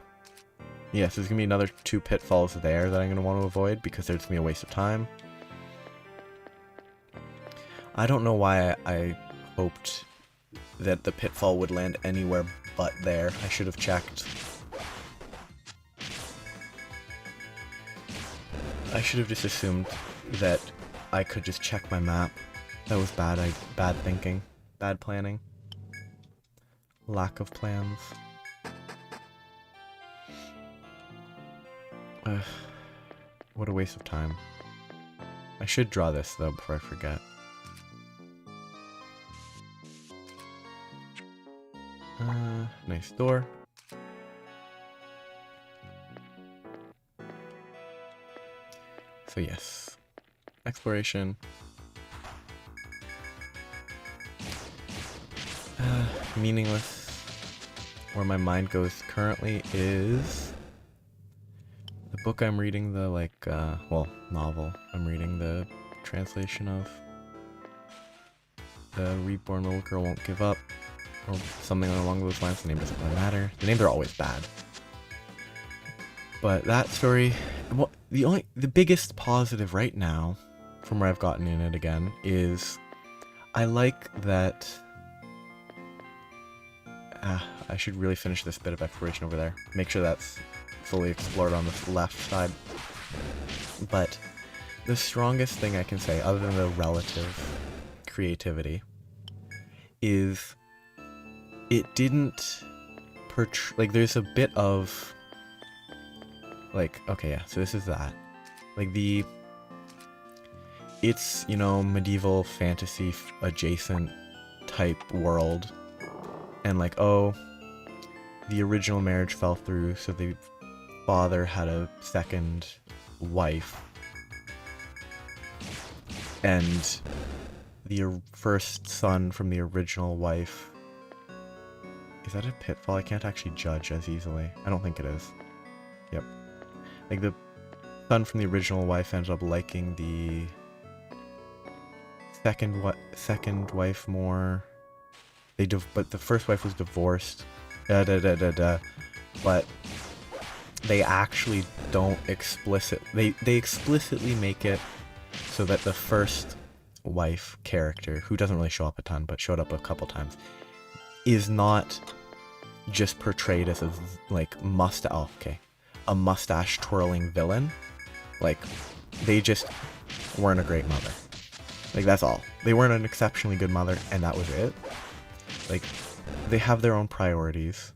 Yes, there's going to be another 2 pitfalls there that I'm going to want to avoid because there's going to be a waste of time. I don't know why I hoped that the pitfall would land anywhere but there. I should have checked. I should have just assumed that I could just check my map. That was bad. Bad thinking. Bad planning. Lack of plans. What a waste of time. I should draw this though before I forget. Nice door. So yes, exploration. Meaningless. Where my mind goes currently is the book I'm reading, the novel I'm reading, the translation of The Reborn Little Girl Won't Give Up, or something along those lines. The name doesn't really matter. The names are always bad. But that story, well, the biggest positive right now, from where I've gotten in it again, is I like that. I should really finish this bit of exploration over there. Make sure that's fully explored on the left side. But the strongest thing I can say, other than the relative creativity, is it didn't portray, like, there's a bit of, like, okay, yeah, so this is that. Like, it's, you know, medieval fantasy adjacent type world. And like, oh, the original marriage fell through, so the father had a second wife. And the first son from the original wife... Is that a pitfall? I can't actually judge as easily. I don't think it is. Yep. Like, the son from the original wife ended up liking the second wife more. But the first wife was divorced. But they actually don't they explicitly make it so that the first wife character, who doesn't really show up a ton but showed up a couple times, is not just portrayed as a mustache twirling villain. Like, they just weren't a great mother. Like, that's all. They weren't an exceptionally good mother, and that was it. Like, they have their own priorities,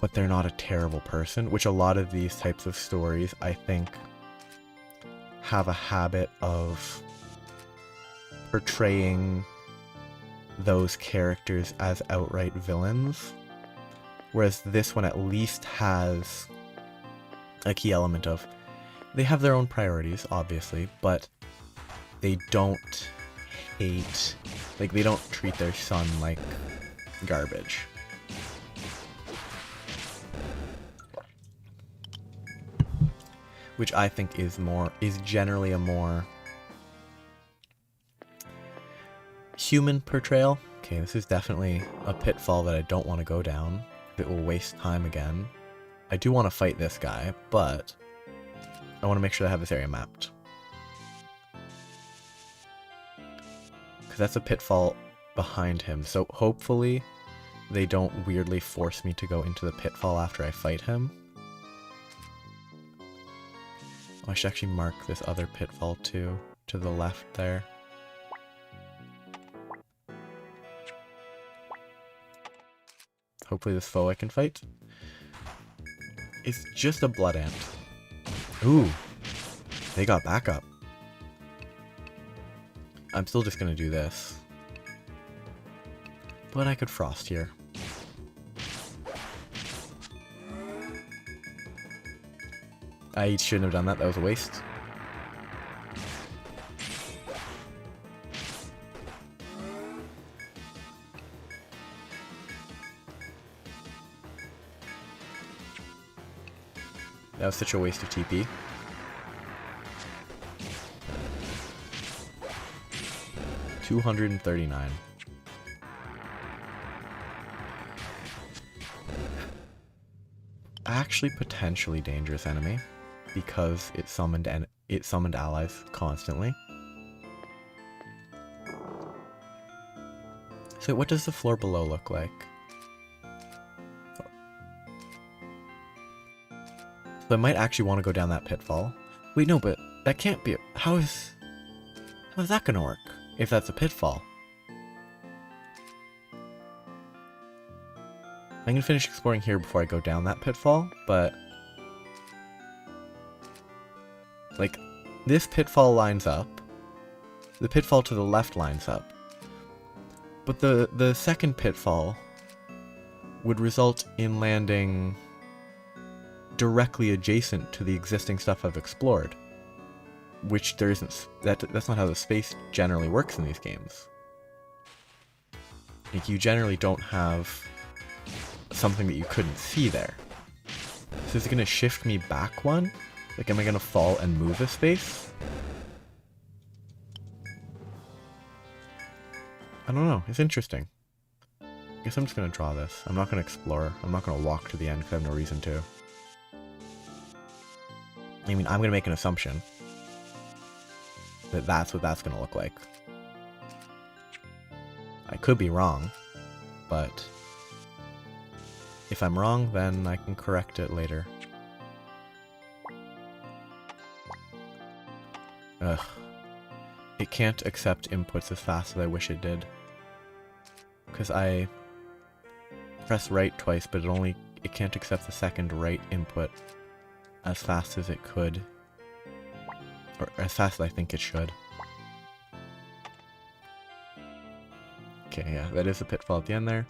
but they're not a terrible person, which a lot of these types of stories, I think, have a habit of portraying those characters as outright villains, whereas this one at least has a key element of, they have their own priorities, obviously, but they don't hate, like, they don't treat their son like garbage. Which I think is generally a more human portrayal. Okay, this is definitely a pitfall that I don't want to go down. It will waste time again. I do want to fight this guy, but I want to make sure I have this area mapped. Because that's a pitfall behind him, so hopefully they don't weirdly force me to go into the pitfall after I fight him. Oh, I should actually mark this other pitfall too, to the left there. Hopefully this foe I can fight. It's just a blood ant. Ooh, they got backup. I'm still just gonna do this. But I could frost here. I shouldn't have done that, that was a waste. That was such a waste of TP. $239. Actually, potentially dangerous enemy, because it summoned allies constantly. So what does the floor below look like? So I might actually want to go down that pitfall. Wait, no, but that can't be. How is that gonna work? If that's a pitfall. I'm gonna finish exploring here before I go down that pitfall, but like this pitfall lines up. The pitfall to the left lines up. But the second pitfall would result in landing directly adjacent to the existing stuff I've explored, which there isn't. That's not how the space generally works in these games. Like, you generally don't have something that you couldn't see there. So is it going to shift me back one? Like, am I going to fall and move a space? I don't know. It's interesting. I guess I'm just going to draw this. I'm not going to explore. I'm not going to walk to the end because I have no reason to. I mean, I'm going to make an assumption that that's what that's going to look like. I could be wrong, but if I'm wrong, then I can correct it later. Ugh. It can't accept inputs as fast as I wish it did. Because I press right twice, but it can't accept the second right input as fast as it could. Or as fast as I think it should. Okay, yeah, that is a pitfall at the end there.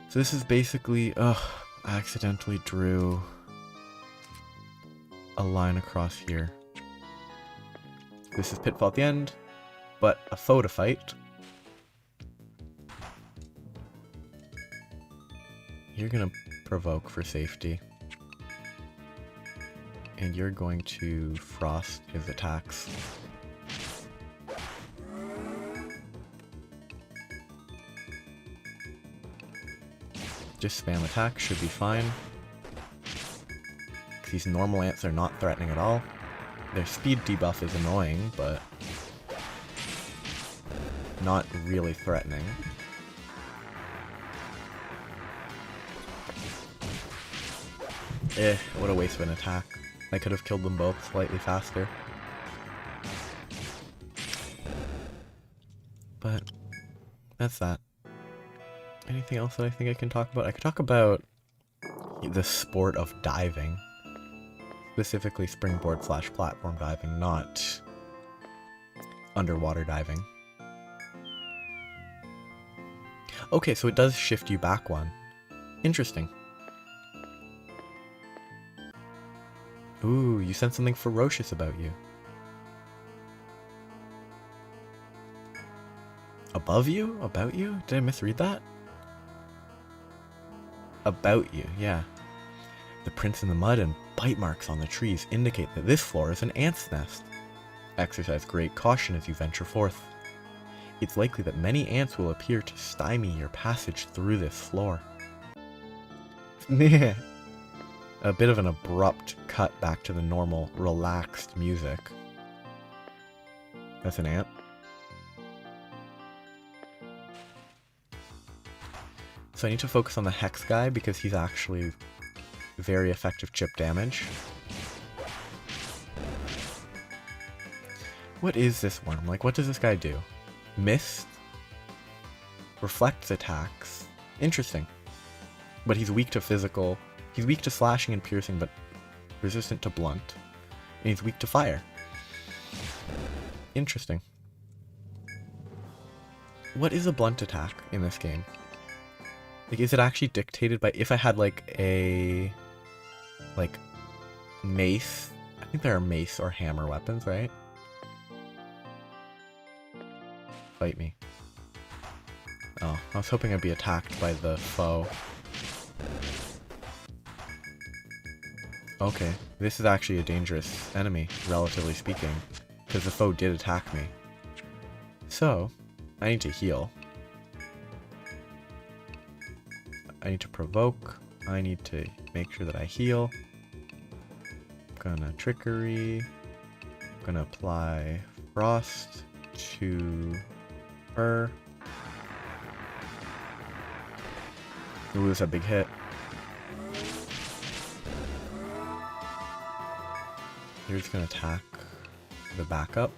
So this is basically, I accidentally drew a line across here. This is pitfall at the end, but a foe to fight. You're gonna provoke for safety. And you're going to frost his attacks. Just spam attack, should be fine. These normal ants are not threatening at all. Their speed debuff is annoying, but not really threatening. What a waste of an attack. I could have killed them both slightly faster. But that's that. Anything else that I think I can talk about? I could talk about the sport of diving. Specifically springboard/platform diving, not underwater diving. Okay, so it does shift you back one. Interesting. Ooh, you sense something ferocious about you. Above you? About you? Did I misread that? About you, yeah. The prints in the mud and bite marks on the trees indicate that this floor is an ant's nest. Exercise great caution as you venture forth. It's likely that many ants will appear to stymie your passage through this floor. A bit of an abrupt cut back to the normal, relaxed music. That's an ant. So I need to focus on the Hex guy because he's actually very effective chip damage. What is this one? Like, what does this guy do? Mist? Reflects attacks. Interesting. But he's weak to physical. He's weak to slashing and piercing, but resistant to blunt. And he's weak to fire. Interesting. What is a blunt attack in this game? Like, is it actually dictated by... If I had, like, a... like, mace... I think there are mace or hammer weapons, right? Fight me. Oh, I was hoping I'd be attacked by the foe. Okay, this is actually a dangerous enemy, relatively speaking, because the foe did attack me. So, I need to heal. I need to provoke. I need to make sure that I heal. Gonna trickery. Gonna apply frost to her. Ooh, it's a big hit. You're just gonna attack the backup.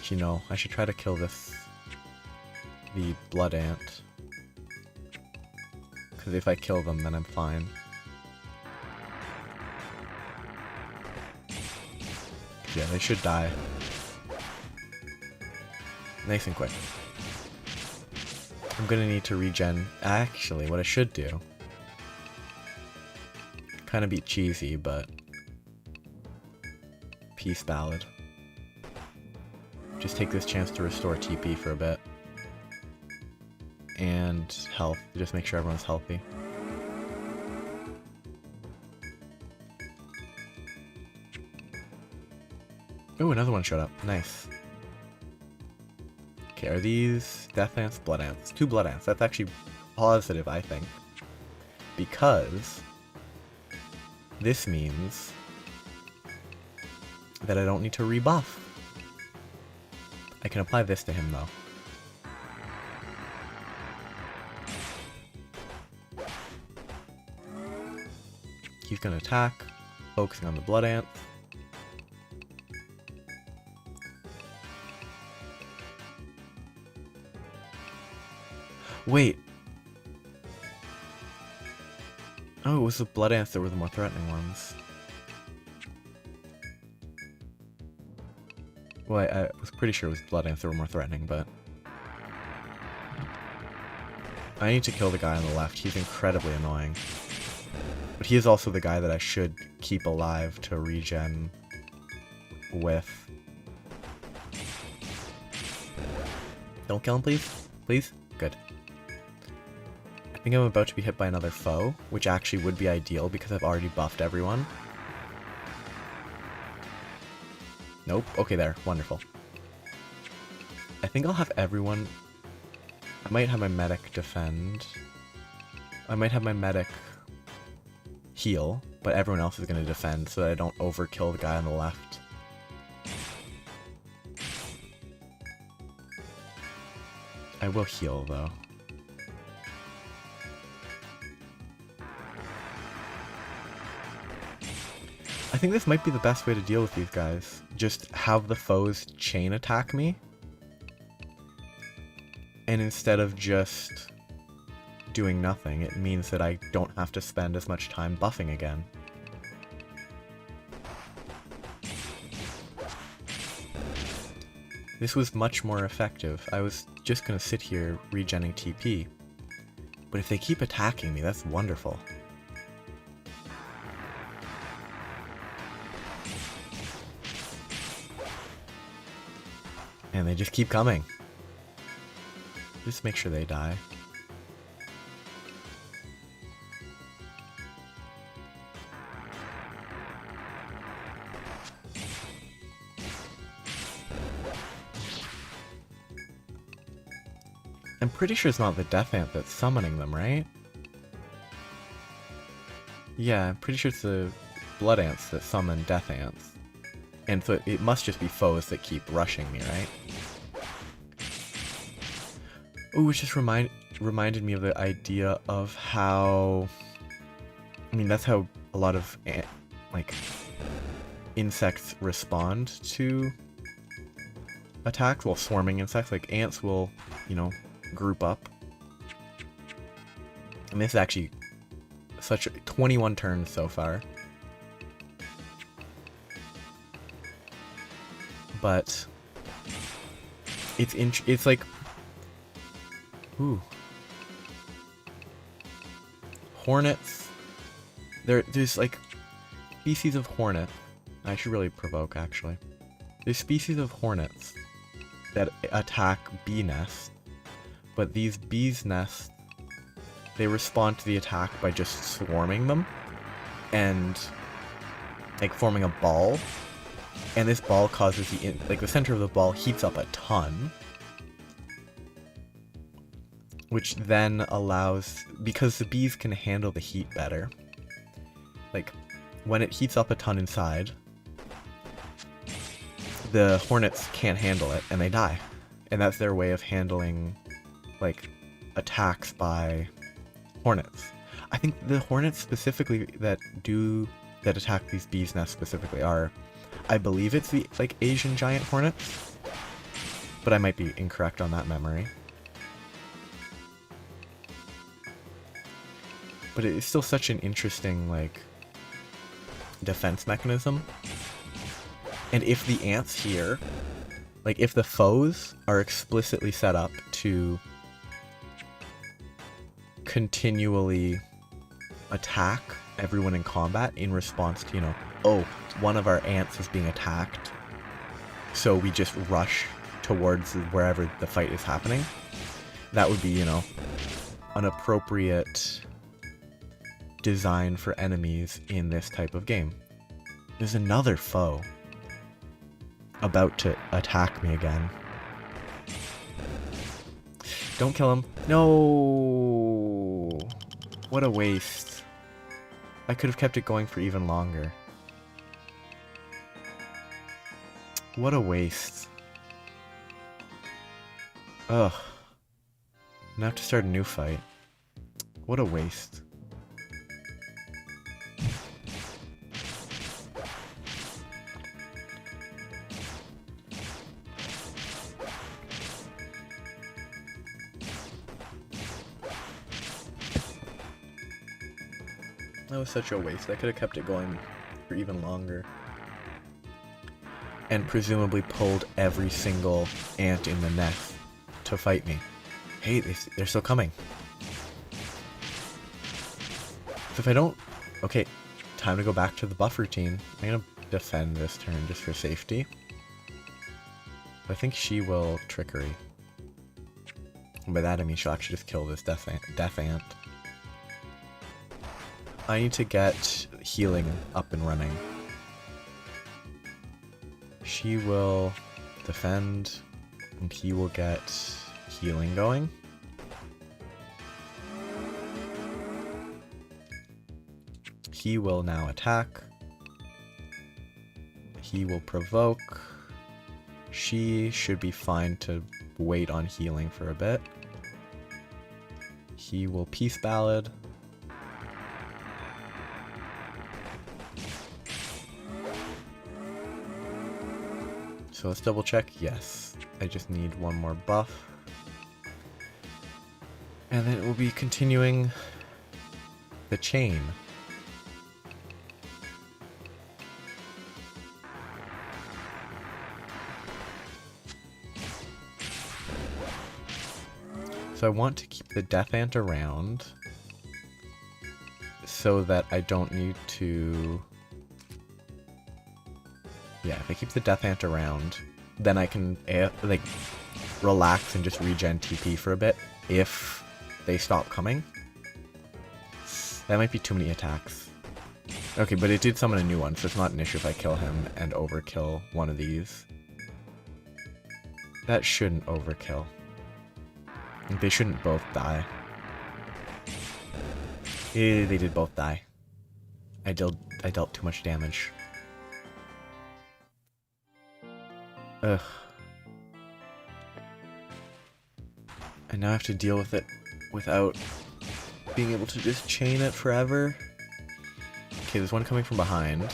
You know, I should try to kill the blood ant. Because if I kill them, then I'm fine. Yeah, they should die. Nice and quick. I'm gonna need to regen. Actually, what I should do... Kind of be cheesy, but... Peace Ballad. Just take this chance to restore TP for a bit. And health. Just make sure everyone's healthy. Oh, another one showed up. Nice. Okay, are these death ants? Blood ants. 2 blood ants. That's actually positive, I think. Because this means that I don't need to rebuff. I can apply this to him, though. He's gonna attack, focusing on the blood ants. Wait. Oh, it was the blood ants that were the more threatening ones. Well, I was pretty sure it was blood ants that were more threatening, but... I need to kill the guy on the left. He's incredibly annoying. But he is also the guy that I should keep alive to regen with. Don't kill him, please. Please? Good. I think I'm about to be hit by another foe, which actually would be ideal because I've already buffed everyone. Nope. Okay, there. Wonderful. I think I'll have everyone... I might have my medic defend. I might have my medic heal, but everyone else is going to defend so that I don't overkill the guy on the left. I will heal, though. I think this might be the best way to deal with these guys. Just have the foes chain attack me. And instead of just doing nothing, it means that I don't have to spend as much time buffing again. This was much more effective. I was just gonna sit here regenning TP. But if they keep attacking me, that's wonderful. And they just keep coming. Just make sure they die. I'm pretty sure it's not the Death Ant that's summoning them, right? Yeah, I'm pretty sure it's the Blood Ants that summon Death Ants. And so it must just be foes that keep rushing me, right? Ooh, which just reminded me of the idea of how... I mean, that's how a lot of, insects respond to attacks. Well, swarming insects, like ants will, you know, group up. And this is actually such 21 turns so far. But it's like, ooh, hornets. There's like species of hornet. I should really provoke, actually. There's species of hornets that attack bee nests, but these bees' nests, they respond to the attack by just swarming them and like forming a ball. And this ball causes the center of the ball heats up a ton, which then allows, because the bees can handle the heat better, like when it heats up a ton inside, the hornets can't handle it and they die. And that's their way of handling like attacks by Hornets. I think the hornets specifically that attack these bees' nests specifically are, I believe it's the like Asian giant hornets, but I might be incorrect on that memory. But it is still such an interesting like defense mechanism. And if the ants here, like if the foes are explicitly set up to continually attack everyone in combat in response to, you know, oh, one of our ants is being attacked, so we just rush towards wherever the fight is happening, that would be, you know, an appropriate design for enemies in this type of game. There's another foe about to attack me again. Don't kill him. No! What a waste. I could have kept it going for even longer. What a waste. Ugh. Now I have to start a new fight. What a waste. That was such a waste. I could have kept it going for even longer. And presumably pulled every single ant in the nest to fight me. Hey, they're still coming. So if I don't... Okay, time to go back to the buff routine. I'm gonna defend this turn just for safety. I think she will trickery. And by that I mean she'll actually just kill this death ant. I need to get healing up and running. She will defend, and he will get healing going. He will now attack. He will provoke. She should be fine to wait on healing for a bit. He will peace ballad. So let's double check. Yes. I just need one more buff. And then it will be continuing the chain. So I want to keep the death ant around so that I don't need to... Yeah, if I keep the death ant around, then I can like relax and just regen TP for a bit if they stop coming. That might be too many attacks. Okay, but it did summon a new one, so it's not an issue if I kill him and overkill one of these. That shouldn't overkill. They shouldn't both die. They did both die. I dealt too much damage. Ugh. And now I have to deal with it without being able to just chain it forever. Okay, there's one coming from behind.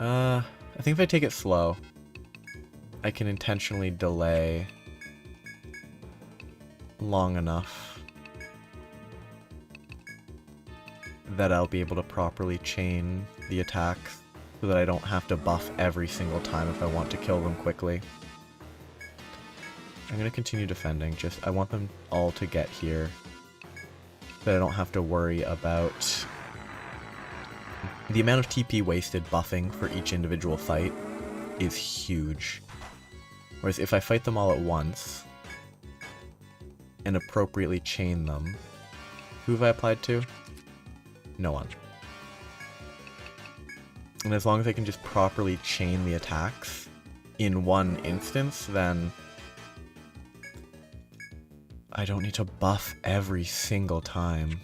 I think if I take it slow, I can intentionally delay long enough that I'll be able to properly chain the attacks so that I don't have to buff every single time if I want to kill them quickly. I'm gonna continue defending, just I want them all to get here so that I don't have to worry about the amount of TP wasted buffing for each individual fight is huge. Whereas if I fight them all at once and appropriately chain them, who have I applied to? No one. And as long as I can just properly chain the attacks in one instance, then I don't need to buff every single time.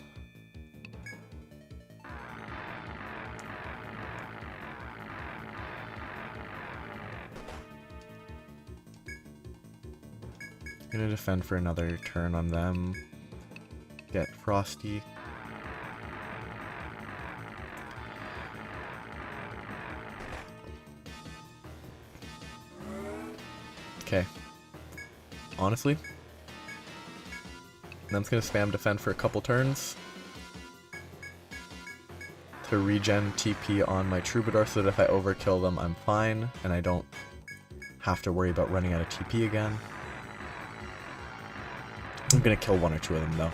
Gonna defend for another turn on them. Get Frosty. Okay. Honestly, I'm just gonna spam defend for a couple turns to regen TP on my Troubadour so that if I overkill them, I'm fine and I don't have to worry about running out of TP again. I'm gonna kill one or two of them though.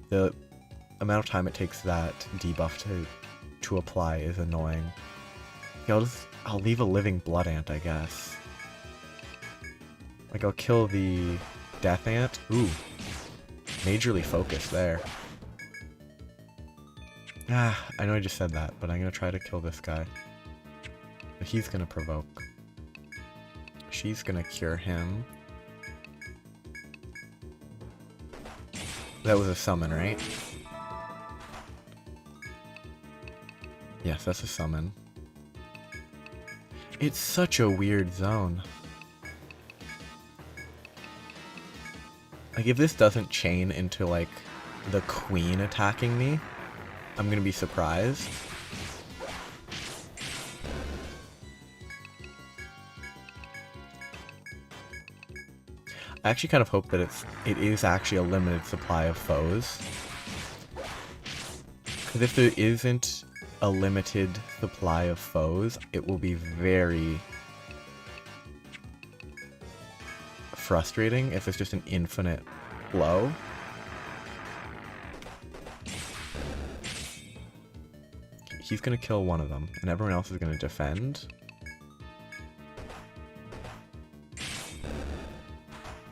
The amount of time it takes that debuff to apply is annoying. Yeah, I'll leave a living Blood Ant, I guess. Like, I'll kill the Death Ant. Ooh. Majorly focused there. Ah, I know I just said that, but I'm gonna try to kill this guy. But he's gonna provoke. She's gonna cure him. That was a summon, right? Yes, that's a summon. It's such a weird zone. Like, if this doesn't chain into, like, the queen attacking me, I'm gonna be surprised. I actually kind of hope that it is actually a limited supply of foes. Because if there isn't a limited supply of foes, it will be very frustrating if it's just an infinite flow. He's gonna kill one of them, and everyone else is gonna defend.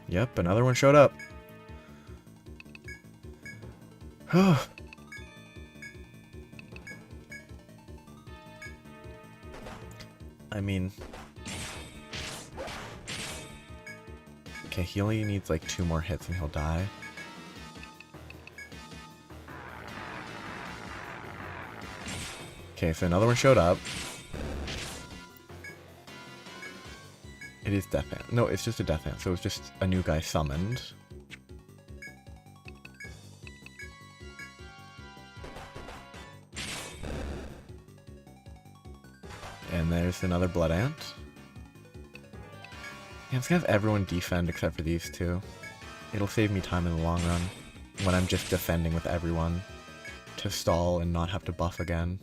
Yep, another one showed up. I mean... Okay, he only needs like 2 more hits and he'll die. Okay, so another one showed up. It is Death Ant. No, it's just a Death Ant, so it's just a new guy summoned. And there's another Blood Ant. Yeah, I'm just gonna have everyone defend except for these two. It'll save me time in the long run when I'm just defending with everyone to stall and not have to buff again.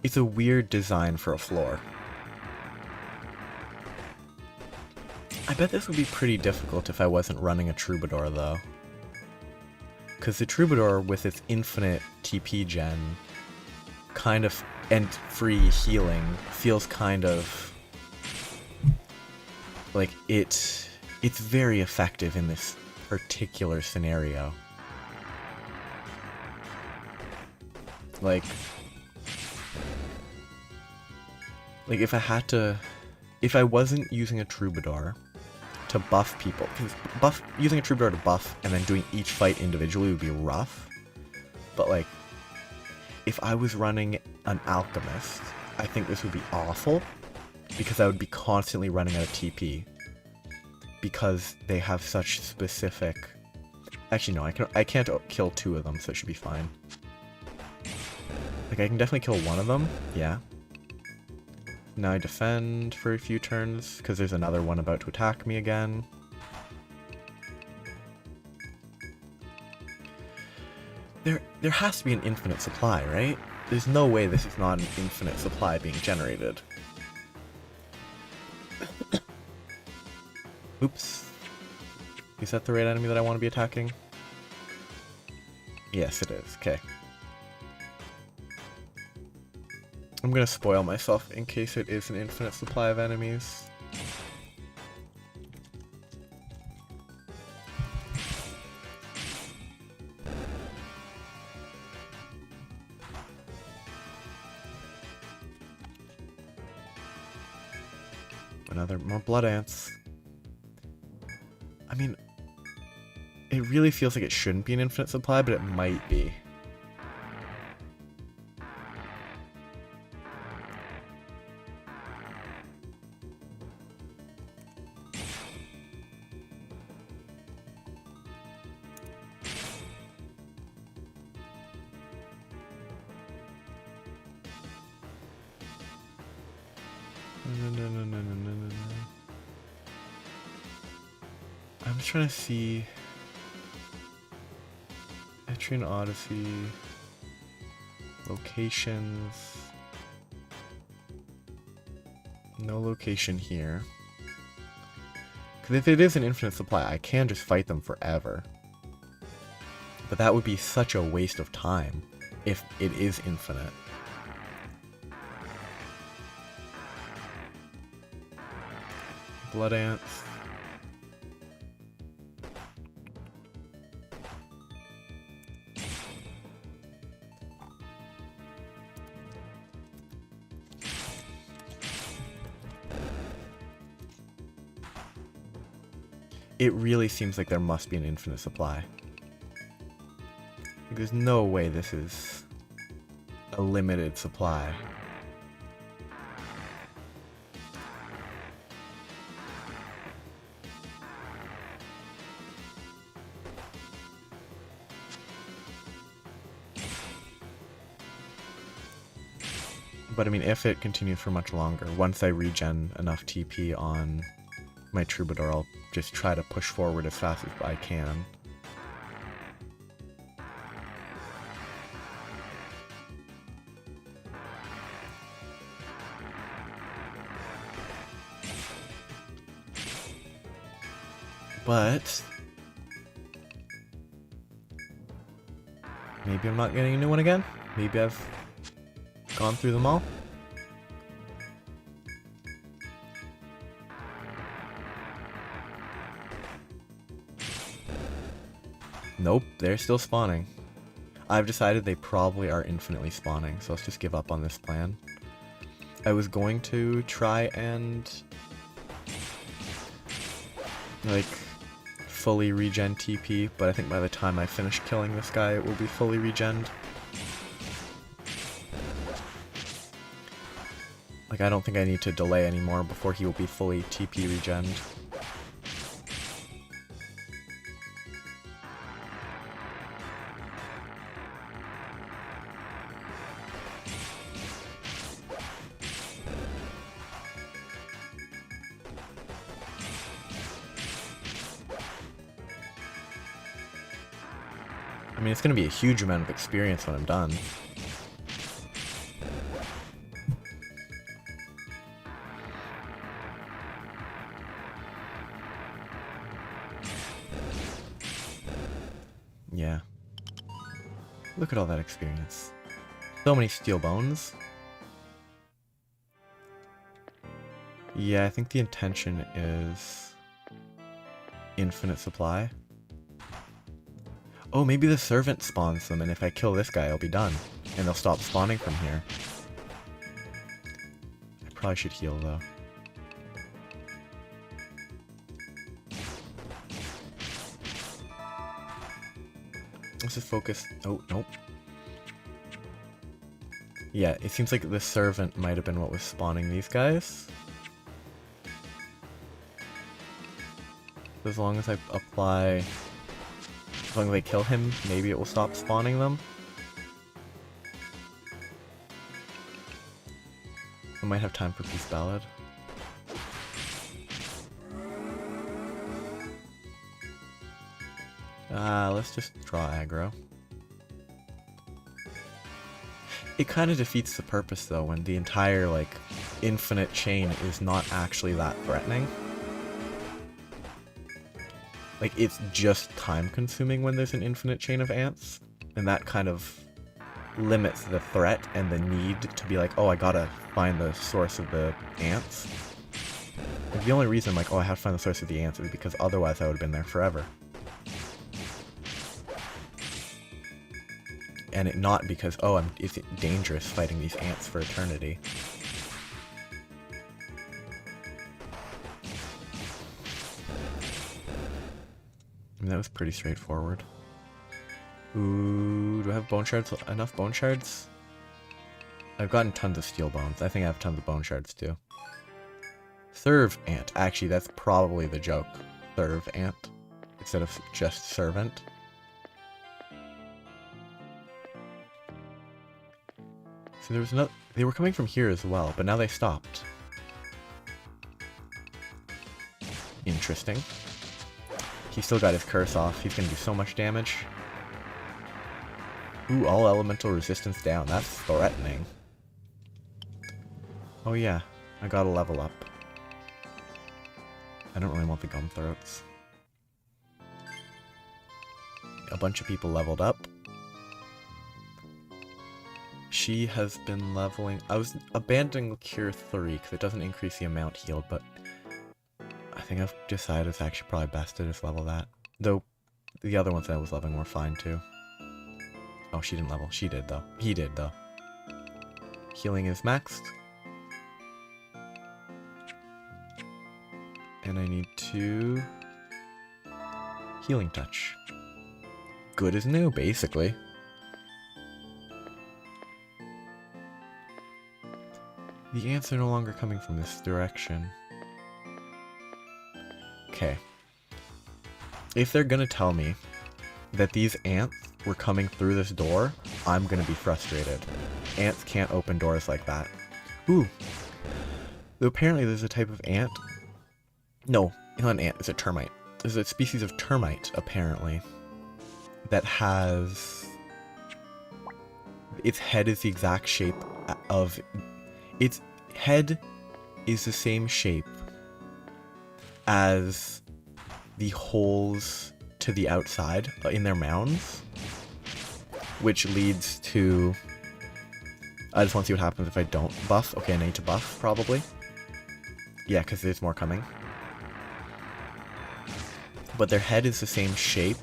It's a weird design for a floor. I bet this would be pretty difficult if I wasn't running a Troubadour, though. Because the Troubadour, with its infinite TP gen, kind of, and free healing, feels kind of like it's very effective in this particular scenario. Like if I wasn't using a Troubadour to buff people, because using a Troubadour to buff and then doing each fight individually would be rough, but like, if I was running an Alchemist, I think this would be awful, because I would be constantly running out of TP, because they have such specific... Actually no, I can't kill 2 of them, so it should be fine. Like, I can definitely kill one of them, yeah. Now I defend for a few turns, because there's another one about to attack me again. There has to be an infinite supply, right? There's no way this is not an infinite supply being generated. Oops. Is that the right enemy that I want to be attacking? Yes, it is. Okay. I'm gonna spoil myself in case it is an infinite supply of enemies. More Blood Ants. I mean, It really feels like it shouldn't be an infinite supply, but it might be. No. I'm just trying to see Etrian Odyssey locations. No location here. Because if it is an infinite supply, I can just fight them forever. But that would be such a waste of time if it is infinite. Blood ants. It really seems like there must be an infinite supply. Like, there's no way this is a limited supply. But I mean, if it continues for much longer, once I regen enough TP on my Troubadour, I'll just try to push forward as fast as I can. But maybe I'm not getting a new one again. Maybe I've gone through them all. Nope, they're still spawning. I've decided they probably are infinitely spawning, so let's just give up on this plan. I was going to try and like fully regen TP, but I think by the time I finish killing this guy, it will be fully regened. Like, I don't think I need to delay anymore before he will be fully TP regened. I mean, it's going to be a huge amount of experience when I'm done. Yeah. Look at all that experience. So many steel bones. Yeah, I think the intention is infinite supply. Oh, maybe the servant spawns them, and if I kill this guy, I'll be done. And they'll stop spawning from here. I probably should heal, though. Let's just focus. Oh, nope. Yeah, it seems like the servant might have been what was spawning these guys. As long as I apply... As long as I kill him, maybe it will stop spawning them. I might have time for Peace Ballad. Let's just draw aggro. It kind of defeats the purpose though when the entire like infinite chain is not actually that threatening. Like, it's just time consuming when there's an infinite chain of ants, and that kind of limits the threat and the need to be like, oh, I gotta find the source of the ants. Like, the only reason I'm like, oh, I have to find the source of the ants is because otherwise I would have been there forever. And it not because, oh, it's dangerous fighting these ants for eternity. mean, that was pretty straightforward. Ooh, do I have bone shards? Enough bone shards? I've gotten tons of steel bones. I think I have tons of bone shards too. Serve ant. Actually, that's probably the joke. Serve ant instead of just servant. So there was no. They were coming from here as well, but now they stopped. Interesting. He still got his curse off. He's gonna do so much damage. Ooh, all elemental resistance down. That's threatening. Oh yeah, I gotta level up. I don't really want the gum throats. A bunch of people leveled up. She has been leveling. I was abandoning Cure 3 because it doesn't increase the amount healed, but I think I've decided it's actually probably best to just level that. Though the other ones that I was leveling were fine too. Oh, she didn't level. She did though. He did though. Healing is maxed. And I need to... Healing touch. Good as new, basically. The ants are no longer coming from this direction. Okay. If they're gonna tell me that these ants were coming through this door, I'm gonna be frustrated. Ants can't open doors like that. Ooh. Apparently there's a type of ant. No, not an ant, it's a termite. There's a species of termite, apparently, that has... Its head is the exact shape of... Its head is the same shape as the holes to the outside in their mounds, which leads to... I just want to see what happens if I don't buff. Okay, I need to buff, probably. Yeah, because there's more coming. But their head is the same shape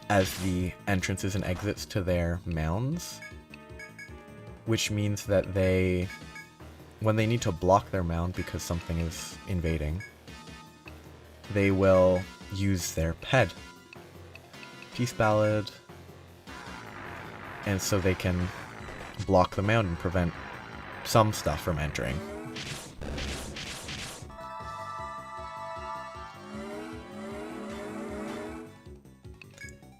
as the entrances and exits to their mounds, which means that they, when they need to block their mound because something is invading, they will use their head. Peace Ballad. And so they can block the mound and prevent some stuff from entering.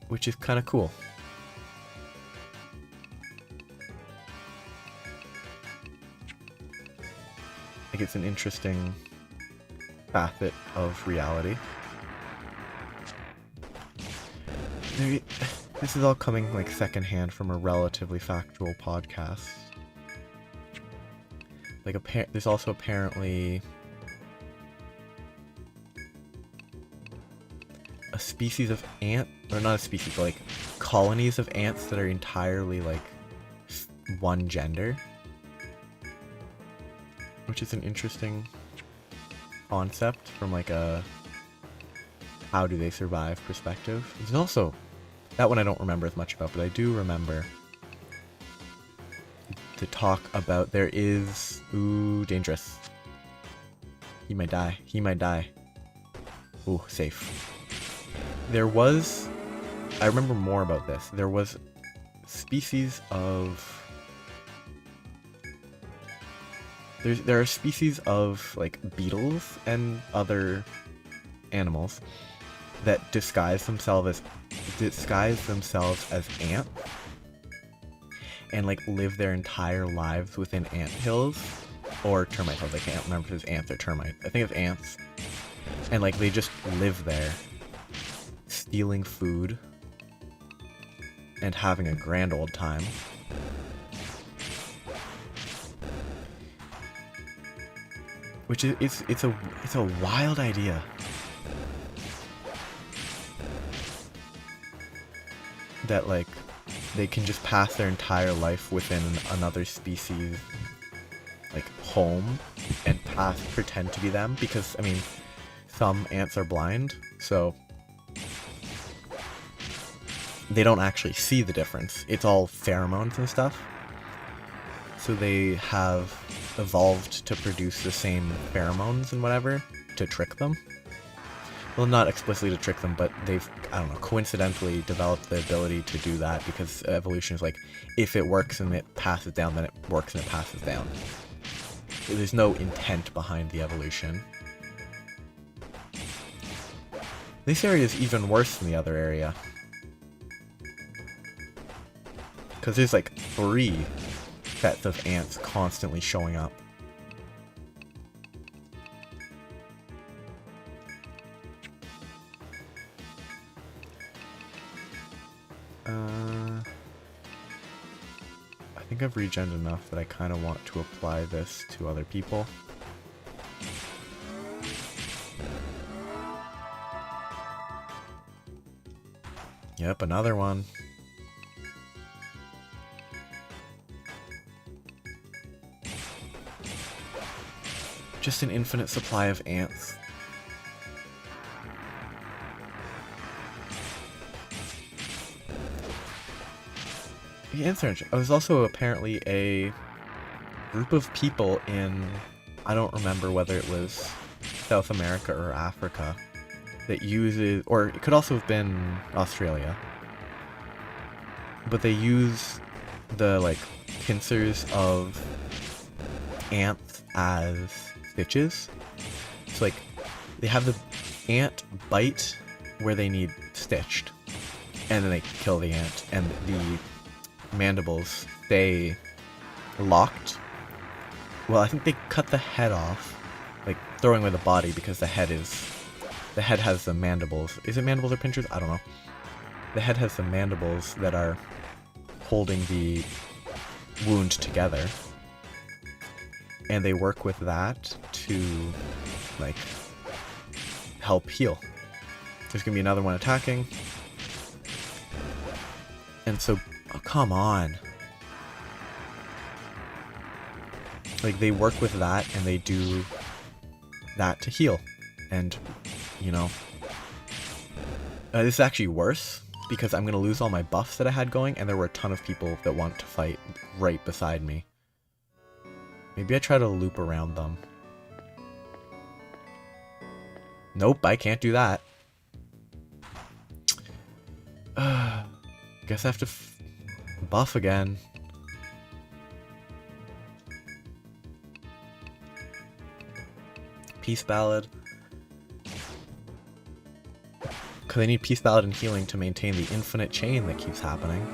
Which is kind of cool. Like, it's an interesting facet of reality. This is all coming like secondhand from a relatively factual podcast. Like, there's also apparently a species of ant, or not a species, but like colonies of ants that are entirely like one gender, which is an interesting concept from like a how do they survive perspective. There's also that one I don't remember as much about, but I do remember to talk about there is dangerous. He might die. He might die. Ooh, safe. There was, I remember more about this, there was species of, there are species of like beetles and other animals that disguise themselves as ants and like live their entire lives within ant hills or termite hills. I can't remember if it's ants or termite. I think it's ants. And like they just live there, stealing food and having a grand old time. Which is it's a wild idea. That like they can just pass their entire life within another species like home and pretend to be them, because I mean some ants are blind, so they don't actually see the difference. It's all pheromones and stuff. So they have evolved to produce the same pheromones and whatever to trick them. well, not explicitly to trick them, but they've, I don't know, coincidentally developed the ability to do that because evolution is like, if it works and it passes down, then it works and it passes down. There's no intent behind the evolution. This area is even worse than the other area. Because there's like 3 sets of ants constantly showing up. I think I've regened enough that I kind of want to apply this to other people. Yep, another one. Just an infinite supply of ants. The ants are interesting. There's also apparently a group of people in, I don't remember whether it was South America or Africa, that uses, or it could also have been Australia, but they use the, like, pincers of ants as stitches. So, like, they have the ant bite where they need stitched, and then they kill the ant, and the mandibles stay locked. Well, I think they cut the head off, like throwing away the body because the head has the mandibles. Is it mandibles or pinchers? I don't know. The head has the mandibles that are holding the wound together, and they work with that to, like, help heal. There's gonna be another one attacking, and so, oh, come on. Like, they work with that, and they do that to heal. And, you know, this is actually worse, because I'm going to lose all my buffs that I had going, and there were a ton of people that want to fight right beside me. Maybe I try to loop around them. Nope, I can't do that. Guess I have to buff again. Peace Ballad. Because I need Peace Ballad and healing to maintain the infinite chain that keeps happening.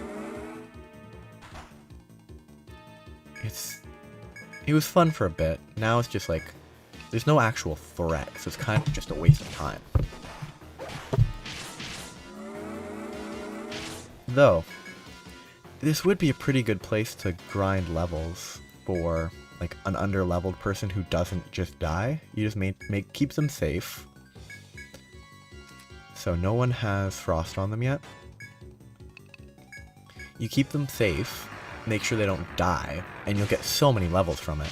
It was fun for a bit. Now it's just like, there's no actual threat, so it's kind of just a waste of time. Though, this would be a pretty good place to grind levels for, like, an under-leveled person who doesn't just die. You just keep them safe. So no one has frost on them yet. You keep them safe, make sure they don't die, and you'll get so many levels from it.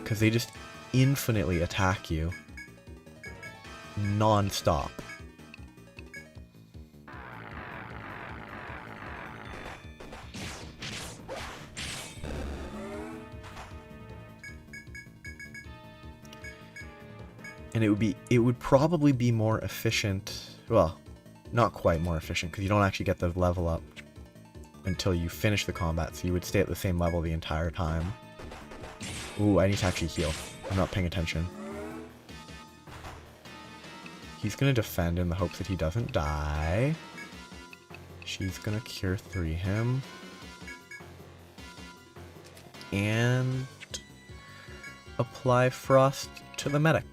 Because they just infinitely attack you non-stop. And it would probably be more efficient, well, not quite more efficient, because you don't actually get the level up until you finish the combat, so you would stay at the same level the entire time. Ooh, I need to actually heal. I'm not paying attention. He's gonna defend in the hopes that he doesn't die. She's gonna Cure 3 him. And apply Frost to the medic.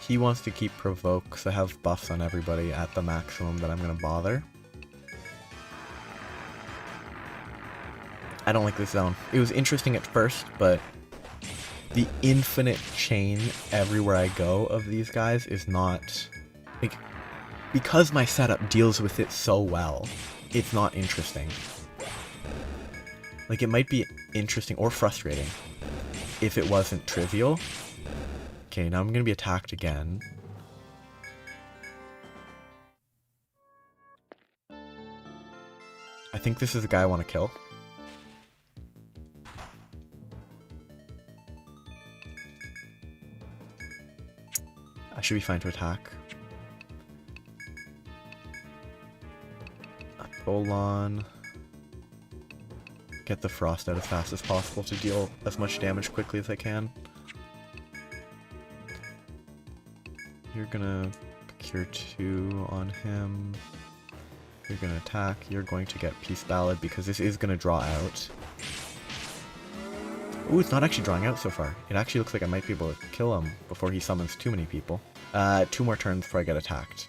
He wants to keep Provoke, so I have buffs on everybody at the maximum that I'm going to bother. I don't like this zone. It was interesting at first, but the infinite chain everywhere I go of these guys is not... like, because my setup deals with it so well, it's not interesting. Like, it might be interesting or frustrating if it wasn't trivial. Okay, now I'm going to be attacked again. I think this is the guy I want to kill. I should be fine to attack. Hold on. Get the frost out as fast as possible to deal as much damage quickly as I can. You're gonna procure 2 on him. You're gonna attack. You're going to get Peace Ballad because this is gonna draw out. Ooh, it's not actually drawing out so far. It actually looks like I might be able to kill him before he summons too many people. 2 more turns before I get attacked.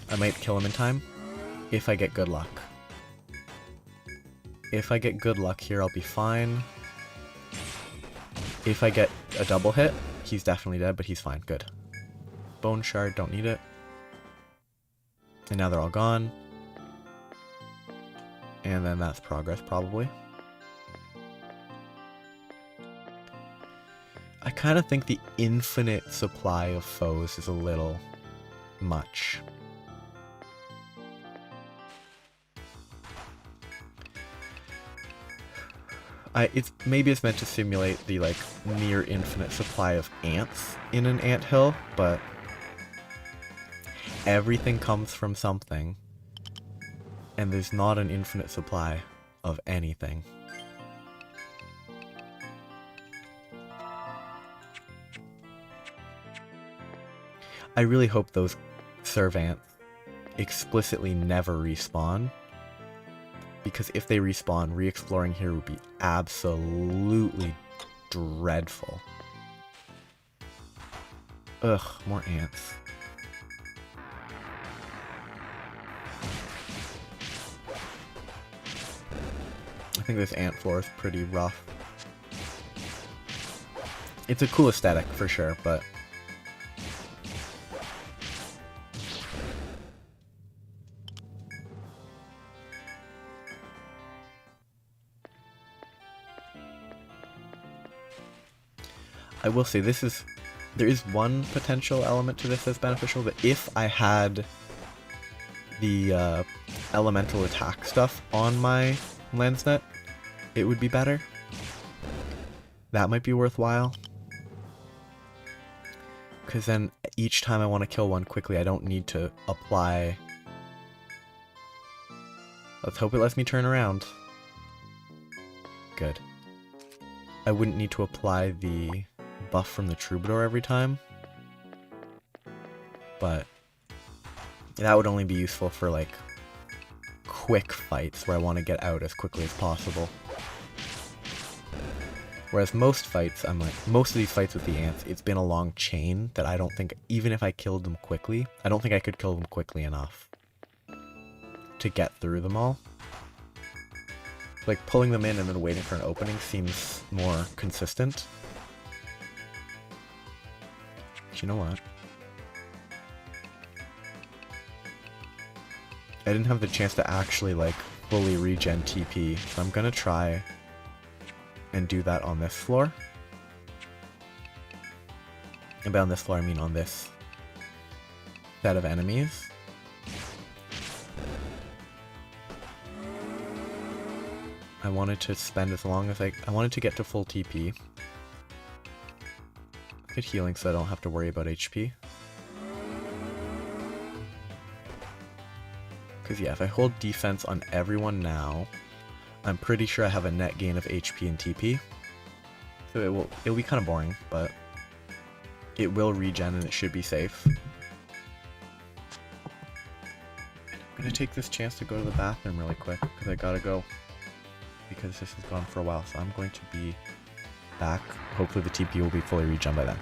I might kill him in time, if I get good luck. If I get good luck here, I'll be fine. If I get a double hit, he's definitely dead, but he's fine. Good. Bone Shard, don't need it. And now they're all gone. And then that's progress, probably. I kind of think the infinite supply of foes is a little much. Maybe it's meant to simulate the like near infinite supply of ants in an anthill, but everything comes from something, and there's not an infinite supply of anything. I really hope those servants explicitly never respawn. Because if they respawn, re-exploring here would be absolutely dreadful. Ugh, more ants. I think this ant floor is pretty rough. It's a cool aesthetic for sure, but I will say there is one potential element to this that's beneficial, that if I had the elemental attack stuff on my Lensnet, it would be better. That might be worthwhile. Because then each time I want to kill one quickly, I don't need to apply... Let's hope it lets me turn around. Good. I wouldn't need to apply the buff from the Troubadour every time, but that would only be useful for like quick fights where I want to get out as quickly as possible. Whereas most fights, most of these fights with the ants, it's been a long chain that I don't think, even if I killed them quickly, I don't think I could kill them quickly enough to get through them all. Like pulling them in and then waiting for an opening seems more consistent. You know what? I didn't have the chance to actually like fully regen TP, so I'm gonna try and do that on this floor. And by on this floor I mean on this set of enemies. I wanted to spend as long as I wanted to get to full TP. Get healing so I don't have to worry about HP. Because yeah, if I hold defense on everyone now, I'm pretty sure I have a net gain of HP and TP. So it'll be kind of boring, but it will regen and it should be safe. I'm gonna take this chance to go to the bathroom really quick, because I gotta go. Because this has gone for a while, so I'm going to be back. Hopefully the TP will be fully regen by then.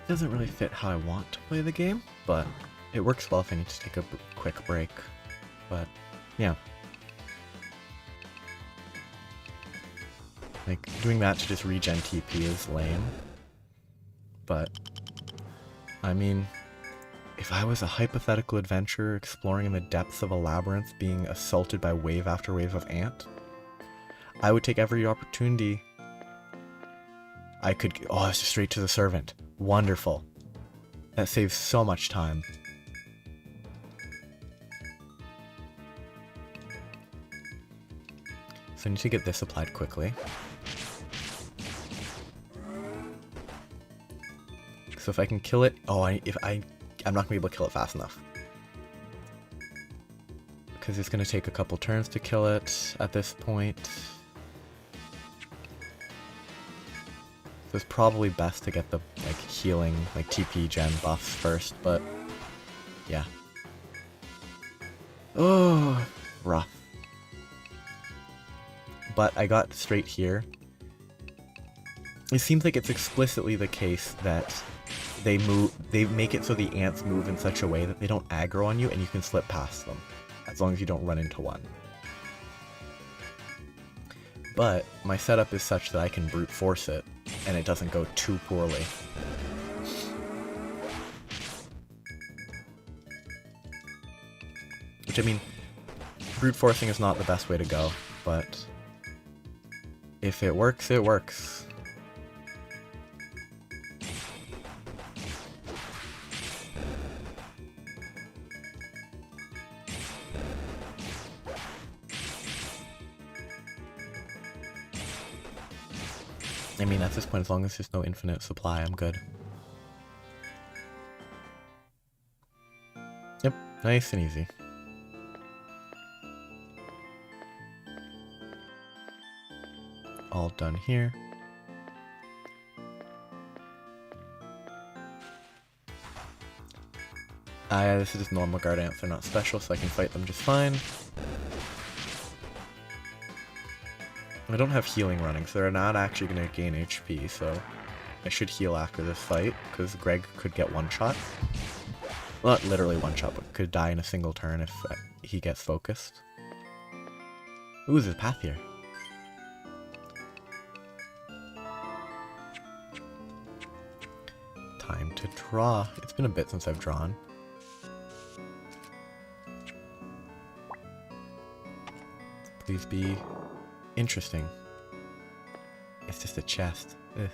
Doesn't really fit how I want to play the game, but it works well if I need to take a quick break. But yeah. Like, doing that to just regen TP is lame. But, I mean, if I was a hypothetical adventurer exploring in the depths of a labyrinth being assaulted by wave after wave of ant, I would take every opportunity I could. Oh, it's just straight to the servant. Wonderful. That saves so much time. So I need to get this applied quickly. So if I can kill it, I'm not gonna be able to kill it fast enough. Because it's gonna take a couple turns to kill it at this point. So it's probably best to get the like healing, like TP gen buffs first, but yeah. Oh, rough. But I got straight here. It seems like it's explicitly the case that they make it so the ants move in such a way that they don't aggro on you and you can slip past them, as long as you don't run into one. But my setup is such that I can brute force it, and it doesn't go too poorly. Which, I mean, brute forcing is not the best way to go, but if it works, it works. I mean, at this point, as long as there's no infinite supply, I'm good. Yep, nice and easy. All done here. This is just normal guard ants, they're not special, so I can fight them just fine. I don't have healing running, so they're not actually going to gain HP, so I should heal after this fight, because Greg could get one-shot. Well, not literally one-shot, but could die in a single turn if he gets focused. Ooh, there's a path here. Time to draw. It's been a bit since I've drawn. Please be interesting. It's just a chest. Ugh.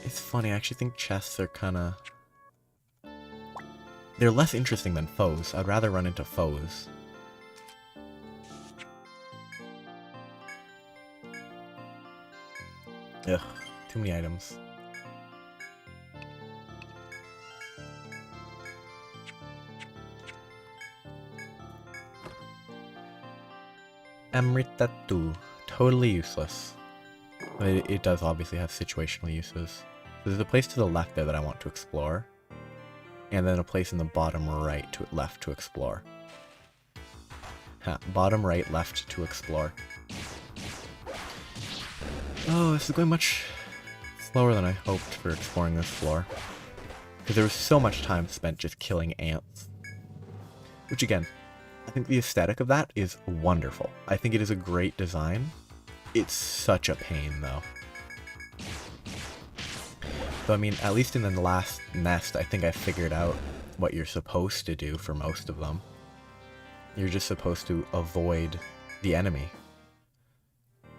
It's funny, I actually think chests are kinda... They're less interesting than foes. I'd rather run into foes. Ugh, too many items. Amritatu. Totally useless. But it does obviously have situational uses. There's a place to the left there that I want to explore. And then a place in the bottom right to left to explore. Bottom right, left to explore. Oh, this is going much slower than I hoped for exploring this floor. Because there was so much time spent just killing ants. Which again, I think the aesthetic of that is wonderful. I think it is a great design. It's such a pain though. So I mean, at least in the last nest, I think I figured out what you're supposed to do for most of them. You're just supposed to avoid the enemy,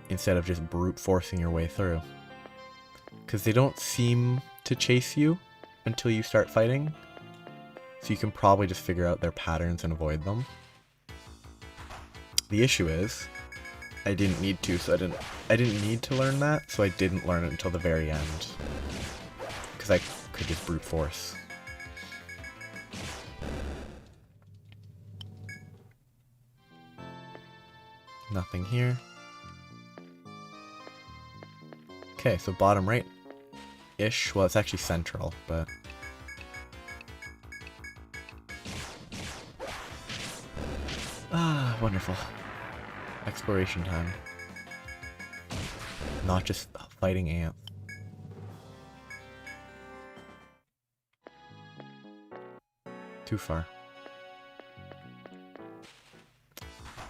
instead of just brute forcing your way through. Because they don't seem to chase you until you start fighting, so you can probably just figure out their patterns and avoid them. The issue is, I didn't need to, so I didn't need to learn that, so I didn't learn it until the very end. Because I could just brute force. Nothing here. Okay, so bottom right-ish. Well, it's actually central, but... Ah, wonderful. Exploration time. Not just fighting ants. too far.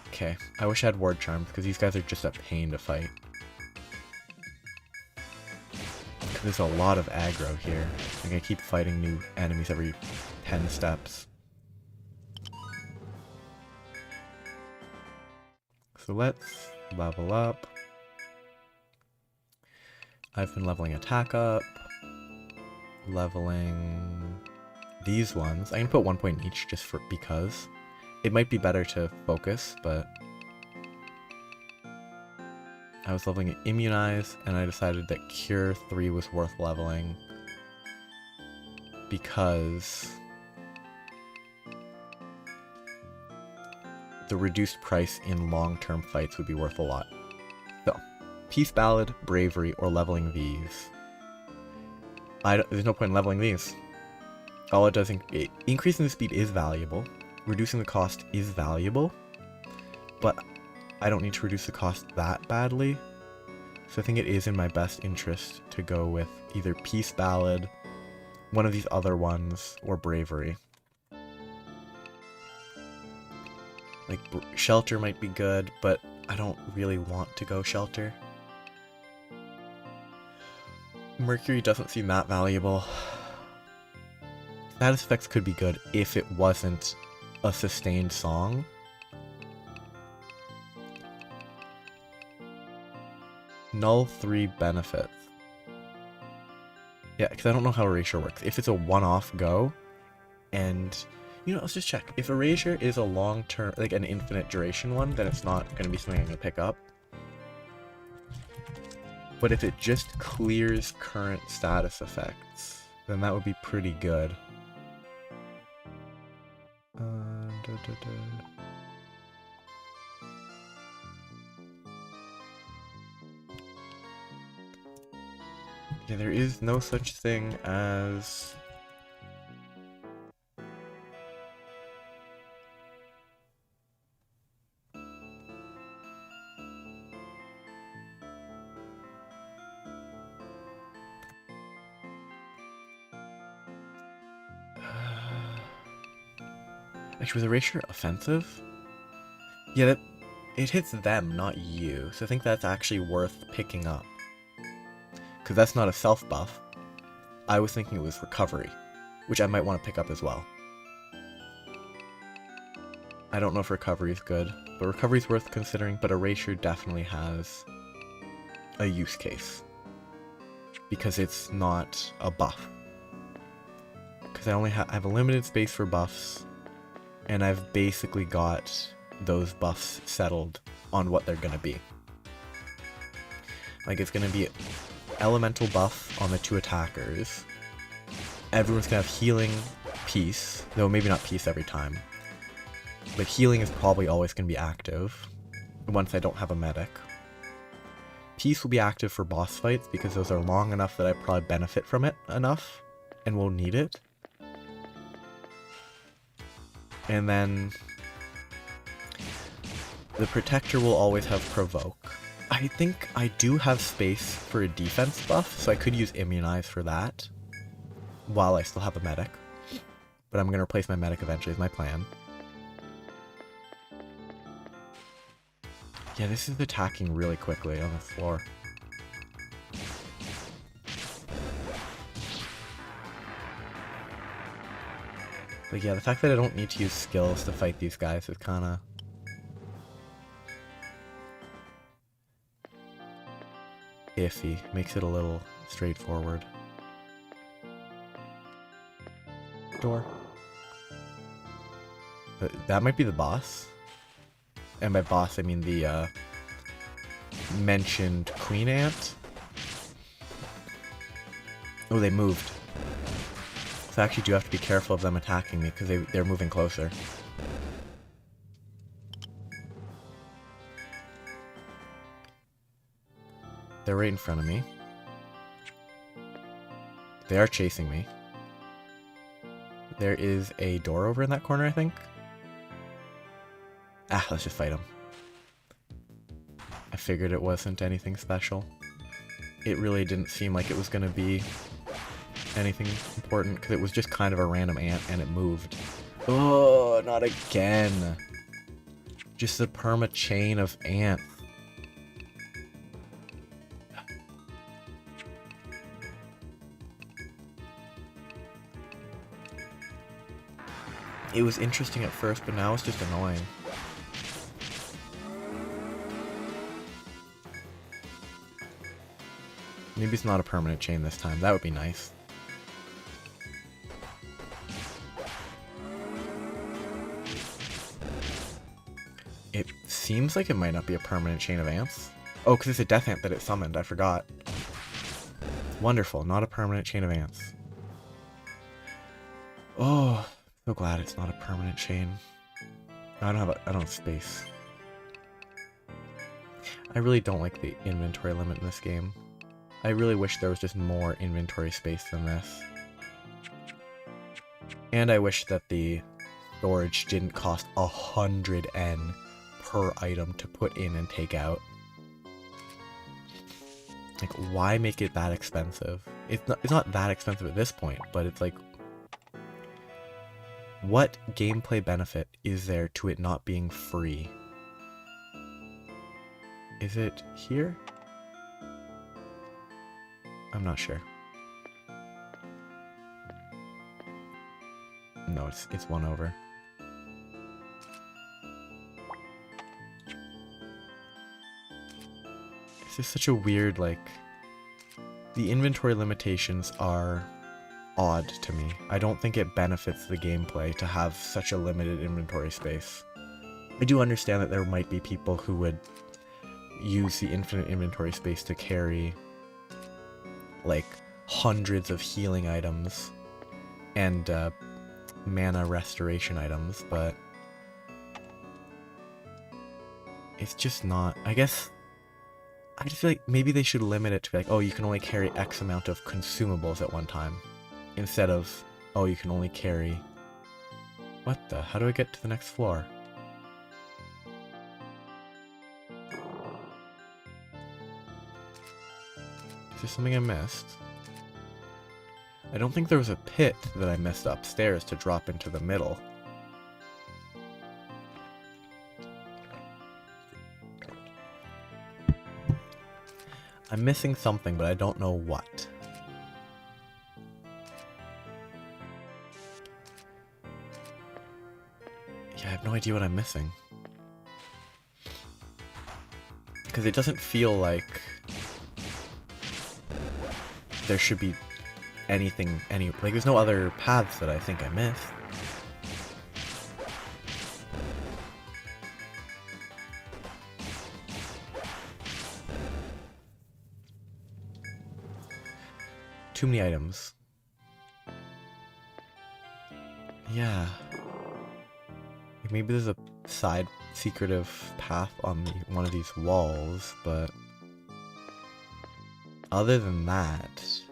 Okay, I wish I had ward charms, because these guys are just a pain to fight. There's a lot of aggro here. Like, I keep fighting new enemies every 10 steps. So let's level up. I've been leveling attack up. Leveling these ones. I can put 1 point each just because. It might be better to focus, but I was leveling Immunize, and I decided that Cure 3 was worth leveling because the reduced price in long-term fights would be worth a lot. So, Peace Ballad, Bravery, or leveling these. There's no point in leveling these. All it does, increasing the speed is valuable, reducing the cost is valuable, but I don't need to reduce the cost that badly, so I think it is in my best interest to go with either Peace Ballad, one of these other ones, or Bravery. Like, Shelter might be good, but I don't really want to go Shelter. Mercury doesn't seem that valuable. Status effects could be good if it wasn't a sustained song. Null 3 benefits. Yeah, because I don't know how Erasure works. If it's a one-off go, and, you know, let's just check. If Erasure is a long-term, like an infinite duration one, then it's not going to be something I'm going to pick up. But if it just clears current status effects, then that would be pretty good. Yeah, there is no such thing as... Actually, was Erasure offensive? Yeah, it hits them, not you, so I think that's actually worth picking up. Because that's not a self-buff. I was thinking it was Recovery, which I might want to pick up as well. I don't know if Recovery is good, but Recovery is worth considering, but Erasure definitely has a use case. Because it's not a buff. Because I have a limited space for buffs, and I've basically got those buffs settled on what they're gonna be. Like, it's gonna be elemental buff on the 2 attackers. Everyone's gonna have healing, peace, though maybe not peace every time. But healing is probably always gonna be active, once I don't have a medic. Peace will be active for boss fights, because those are long enough that I probably benefit from it enough, and will need it. And then the Protector will always have Provoke. I think I do have space for a defense buff, so I could use Immunize for that, while I still have a medic. But I'm going to replace my medic eventually, is my plan. Yeah, this is attacking really quickly on the floor. But yeah, the fact that I don't need to use skills to fight these guys is kinda... iffy. Makes it a little straightforward. Door. That might be the boss. And by boss, I mean the, mentioned Queen Ant. Oh, they moved. So I actually do have to be careful of them attacking me, because they're moving closer. They're right in front of me. They are chasing me. There is a door over in that corner, I think. Ah, let's just fight them. I figured it wasn't anything special. It really didn't seem like it was going to be anything important, because it was just kind of a random ant and it moved. Oh, not again. Just a perma chain of ants. It was interesting at first, but now it's just annoying. Maybe it's not a permanent chain this time. That would be nice. It seems like it might not be a permanent chain of ants. Oh, because it's a death ant that it summoned. I forgot. Wonderful. Not a permanent chain of ants. Oh, so glad it's not a permanent chain. I don't have space. I really don't like the inventory limit in this game. I really wish there was just more inventory space than this. And I wish that the storage didn't cost 100 N per item to put in and take out. Like, why make it that expensive? It's not that expensive at this point, but it's like, what gameplay benefit is there to it not being free? Is it here? I'm not sure. No, it's one over. It's just such a weird, like, the inventory limitations are odd to me. I don't think it benefits the gameplay to have such a limited inventory space. I do understand that there might be people who would use the infinite inventory space to carry like hundreds of healing items and mana restoration items, but it's just not. I guess I just feel like maybe they should limit it to be like, oh, you can only carry X amount of consumables at one time, instead of, oh, you can only carry... What the? How do I get to the next floor? Is there something I missed? I don't think there was a pit that I missed upstairs to drop into the middle. I'm missing something, but I don't know what. Yeah, I have no idea what I'm missing. Because it doesn't feel like there should be anything, like there's no other paths that I think I missed. Too many items. Yeah. Like maybe there's a side secretive path on one of these walls, but other than that,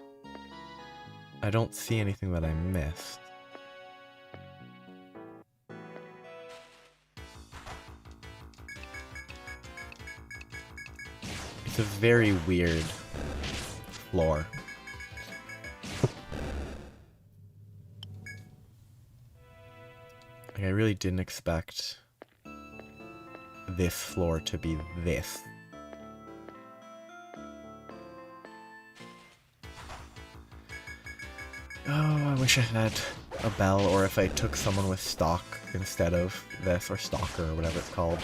I don't see anything that I missed. It's a very weird floor. Like, I really didn't expect this floor to be this. Oh, I wish I had a bell, or if I took someone with stock instead of this, or stalker, or whatever it's called.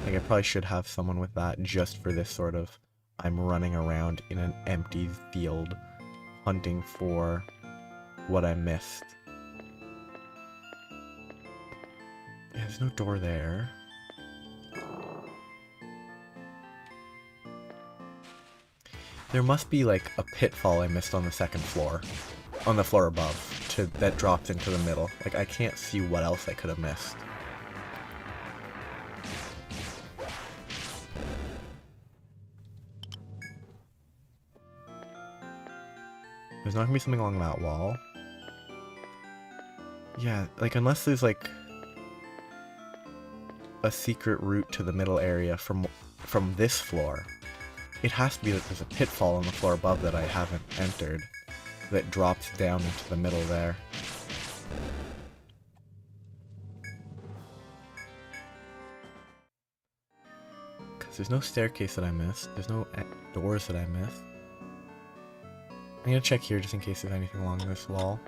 Like, I probably should have someone with that just for this sort of, I'm running around in an empty field, hunting for what I missed. Yeah, there's no door there. There must be like a pitfall I missed on the second floor, on the floor above, that dropped into the middle. Like, I can't see what else I could have missed. There's not gonna be something along that wall. Yeah, like, unless there's like a secret route to the middle area from this floor. It has to be that there's a pitfall on the floor above that I haven't entered that drops down into the middle there. There's no staircase that I missed. There's no doors that I missed. I'm gonna check here just in case there's anything along this wall.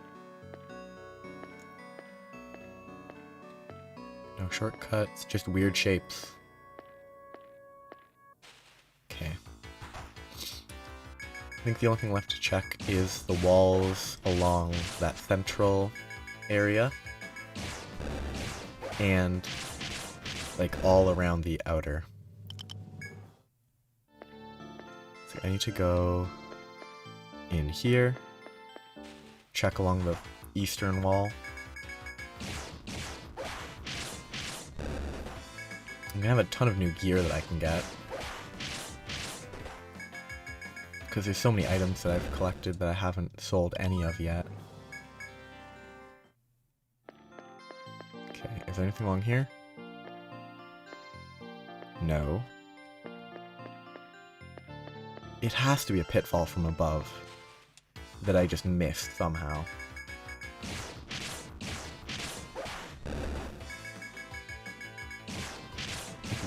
No shortcuts, just weird shapes. Okay. I think the only thing left to check is the walls along that central area. And like all around the outer. So I need to go in here, check along the eastern wall. I'm gonna have a ton of new gear that I can get. Because there's so many items that I've collected that I haven't sold any of yet. Okay, is there anything along here? No. It has to be a pitfall from above that I just missed somehow.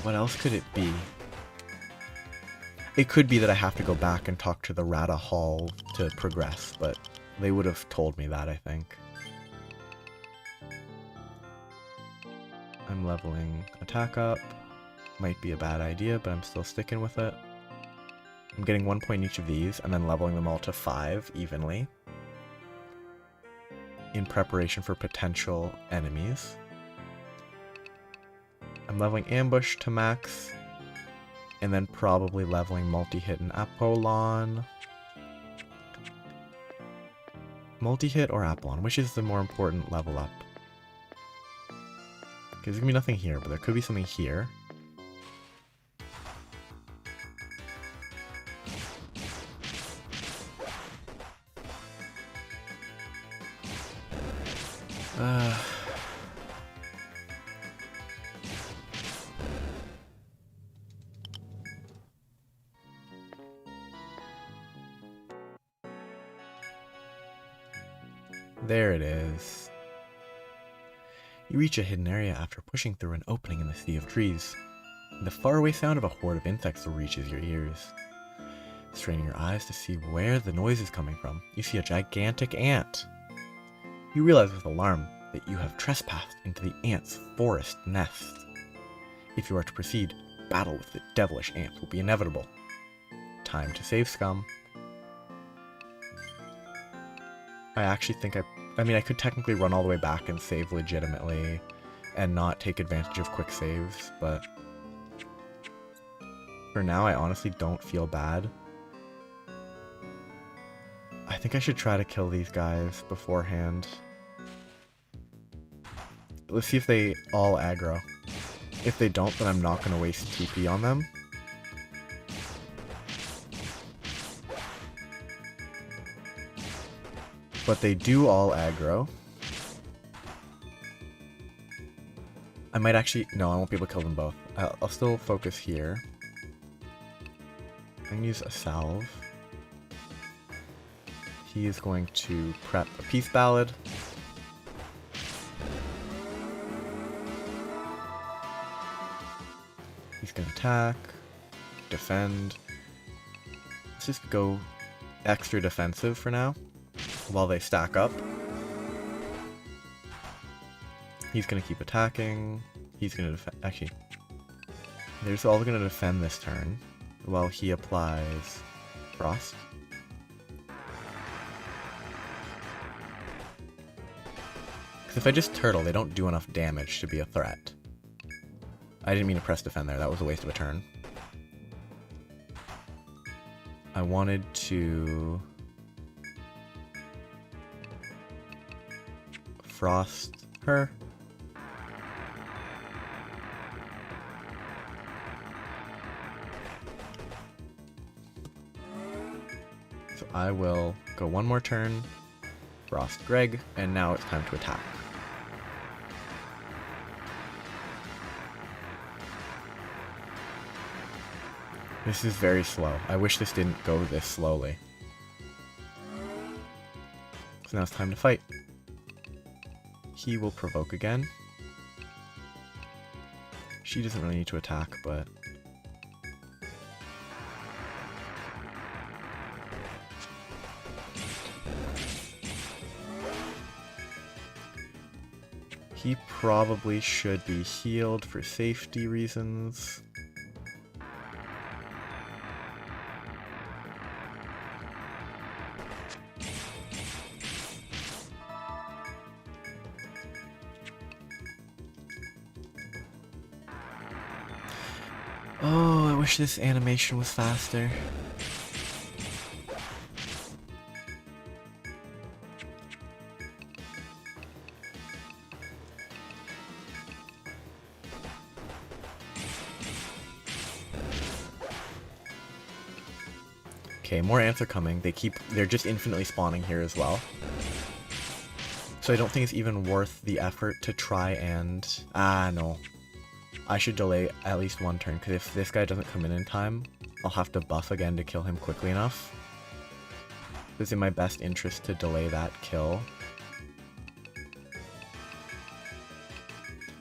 What else could it be? It could be that I have to go back and talk to the Rata Hall to progress, but they would have told me that, I think. I'm leveling attack up. Might be a bad idea, but I'm still sticking with it. I'm getting 1 point each of these, and then leveling them all to 5 evenly. In preparation for potential enemies. I'm leveling ambush to max. And then probably leveling multi-hit and Apollon. Multi-hit or Apollon? Which is the more important level up? Okay, there's gonna be nothing here, but there could be something here. There it is. You reach a hidden area after pushing through an opening in the sea of trees. The faraway sound of a horde of insects reaches your ears. Straining your eyes to see where the noise is coming from, you see a gigantic ant. You realize with alarm that you have trespassed into the ant's forest nest. If you are to proceed, battle with the devilish ant will be inevitable. Time to save scum. I actually think I mean, I could technically run all the way back and save legitimately and not take advantage of quick saves, but for now, I honestly don't feel bad. I think I should try to kill these guys beforehand. Let's see if they all aggro. If they don't, then I'm not going to waste TP on them. But they do all aggro. I might actually... No, I won't be able to kill them both. I'll still focus here. I'm going to use a salve. He is going to prep a peace ballad. He's going to attack, defend. Let's just go extra defensive for now, while they stack up. He's going to keep attacking. He's going to defend. Actually, they're all going to defend this turn, while he applies Frost. Because if I just turtle, they don't do enough damage to be a threat. I didn't mean to press defend there, that was a waste of a turn. I wanted to Frost her. So I will go one more turn, Frost Greg, and now it's time to attack. This is very slow. I wish this didn't go this slowly. So now it's time to fight. He will provoke again. She doesn't really need to attack, but He probably should be healed for safety reasons. Oh, I wish this animation was faster. Okay, more ants are coming. They're just infinitely spawning here as well. So I don't think it's even worth the effort to try and... no. I should delay at least one turn, because if this guy doesn't come in time, I'll have to buff again to kill him quickly enough. It's in my best interest to delay that kill.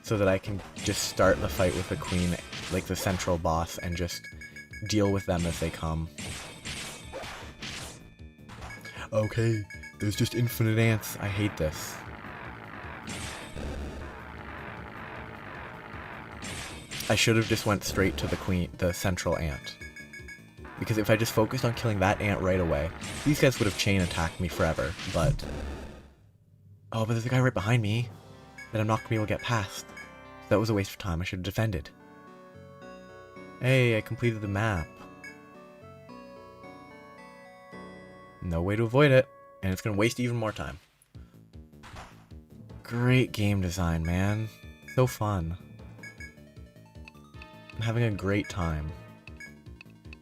So that I can just start the fight with the queen, like the central boss, and just deal with them as they come. Okay, there's just infinite ants. I hate this. I should have just went straight to the central ant. Because if I just focused on killing that ant right away, these guys would have chain attacked me forever, but... Oh, but there's a guy right behind me that I'm not going to be able to get past. That was a waste of time. I should have defended. Hey, I completed the map. No way to avoid it, and it's going to waste even more time. Great game design, man. So fun. I'm having a great time.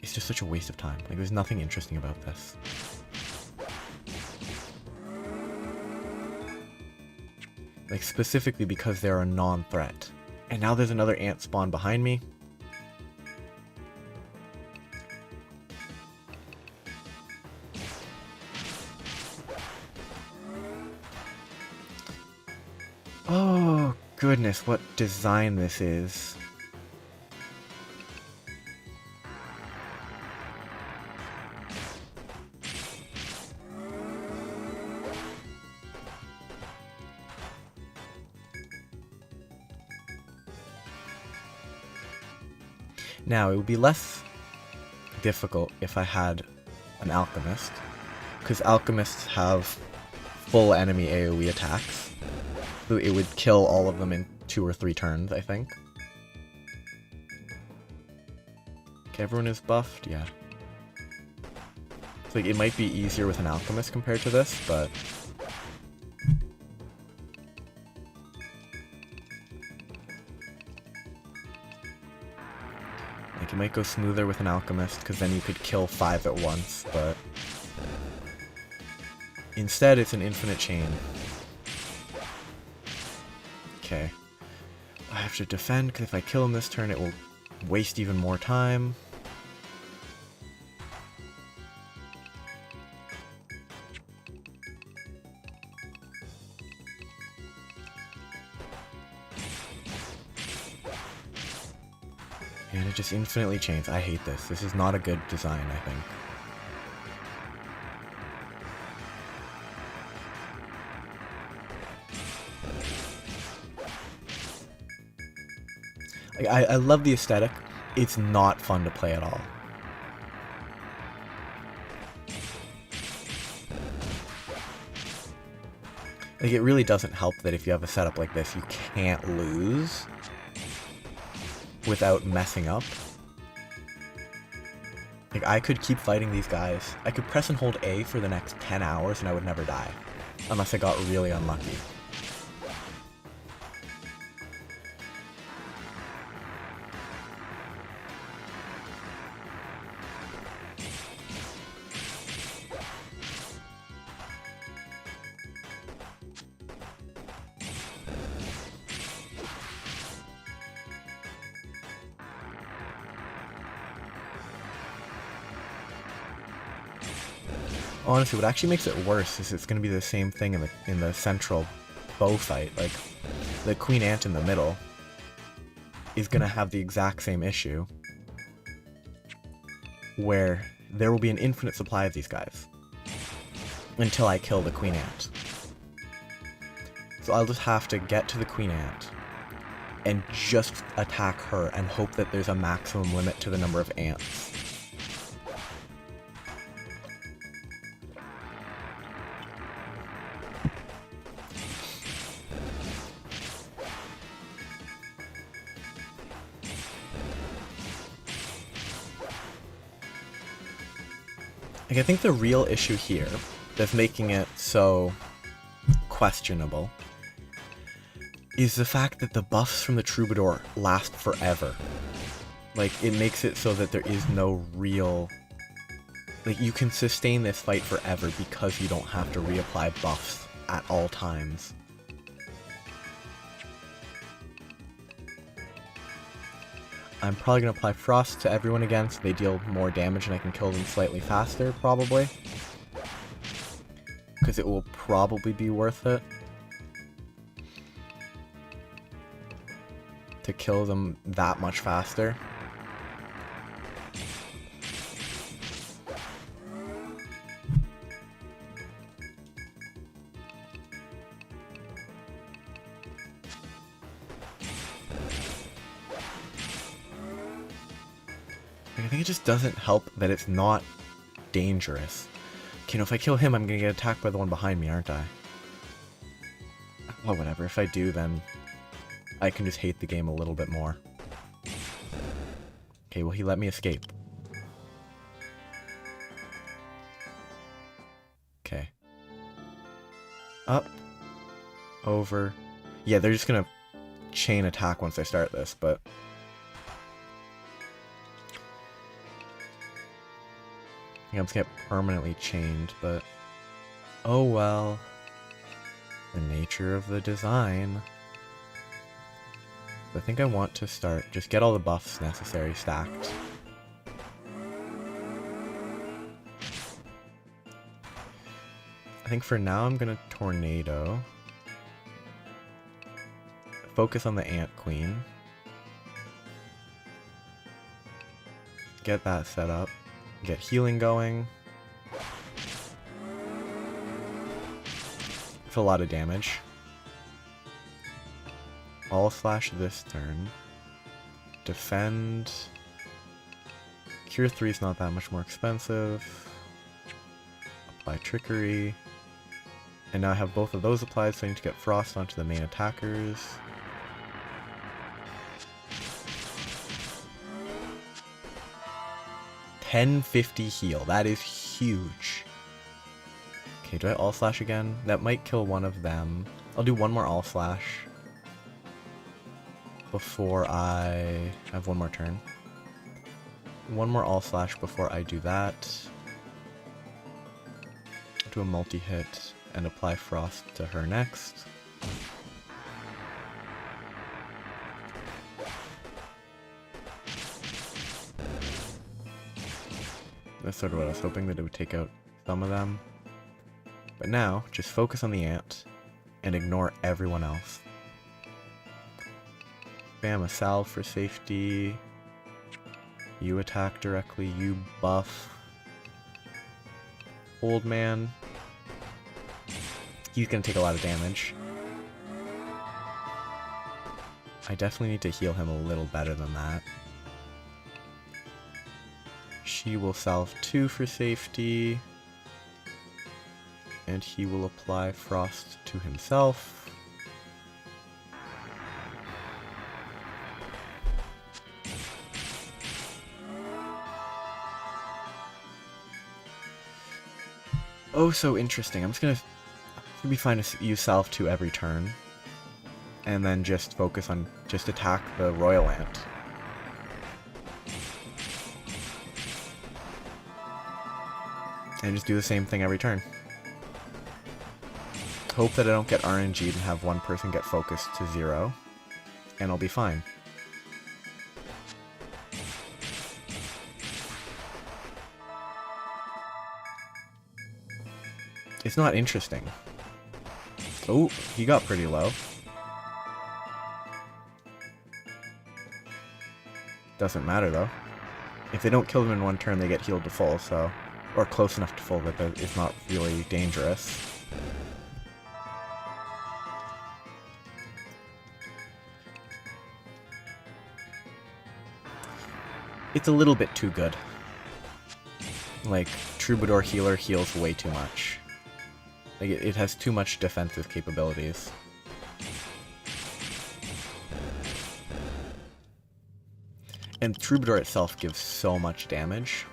It's just such a waste of time. Like, there's nothing interesting about this. Like, specifically because they're a non-threat. And now there's another ant spawn behind me. Oh, goodness, what design this is. Now, it would be less difficult if I had an alchemist, because alchemists have full enemy AoE attacks. So it would kill all of them in 2 or 3 turns, I think. Okay, everyone is buffed, yeah. It's like, it might be easier with an alchemist compared to this, but... Like, it might go smoother with an alchemist, because then you could kill 5 at once, but... Instead, it's an infinite chain. Okay. I have to defend, because if I kill him this turn, it will waste even more time. And it just infinitely chains. I hate this. This is not a good design, I think. I love the aesthetic. It's not fun to play at all. Like, it really doesn't help that if you have a setup like this, you can't lose without messing up. Like, I could keep fighting these guys. I could press and hold A for the next 10 hours and I would never die. Unless I got really unlucky. Honestly, what actually makes it worse is it's going to be the same thing in the central bow fight. Like, the queen ant in the middle is going to have the exact same issue, where there will be an infinite supply of these guys until I kill the queen ant. So I'll just have to get to the queen ant and just attack her and hope that there's a maximum limit to the number of ants. Like, I think the real issue here that's making it so questionable is the fact that the buffs from the Troubadour last forever. Like, it makes it so that there is no real... Like, you can sustain this fight forever because you don't have to reapply buffs at all times. I'm probably going to apply Frost to everyone again so they deal more damage and I can kill them slightly faster, probably. Because it will probably be worth it to kill them that much faster. I think it just doesn't help that it's not dangerous. Okay, no, if I kill him, I'm gonna get attacked by the one behind me, aren't I? Well, whatever. If I do, then I can just hate the game a little bit more. Okay, well, he let me escape. Okay. Up. Over. Yeah, they're just gonna chain attack once I start this, but... I think I'm just gonna get permanently chained, but... Oh well. The nature of the design. I think I want to start... Just get all the buffs necessary stacked. I think for now I'm gonna Tornado. Focus on the Ant Queen. Get that set up. Get healing going. It's a lot of damage. All slash this turn. Defend. Cure 3 is not that much more expensive. Apply Trickery. And now I have both of those applied, so I need to get Frost onto the main attackers. $1050 heal. That is huge. Okay, do I all slash again? That might kill one of them. I'll do one more all slash before I have one more turn. One more all slash before I do that. Do a multi-hit and apply Frost to her next. That's sort of what I was hoping, that it would take out some of them. But now, just focus on the ant and ignore everyone else. Bam, a salve for safety. You attack directly, you buff. Old man. He's gonna take a lot of damage. I definitely need to heal him a little better than that. She will salve 2 for safety. And he will apply Frost to himself. Oh, so interesting. I'm just gonna... It'd be fine to use salve 2 every turn. And then just focus on... Just attack the Royal Ant. And just do the same thing every turn. Hope that I don't get RNG'd and have one person get focused to 0. And I'll be fine. It's not interesting. Oh, he got pretty low. Doesn't matter though. If they don't kill them in one turn, they get healed to full, so... Or close enough to full that it's not really dangerous. It's a little bit too good. Like, Troubadour Healer heals way too much. Like, it has too much defensive capabilities. And Troubadour itself gives so much damage.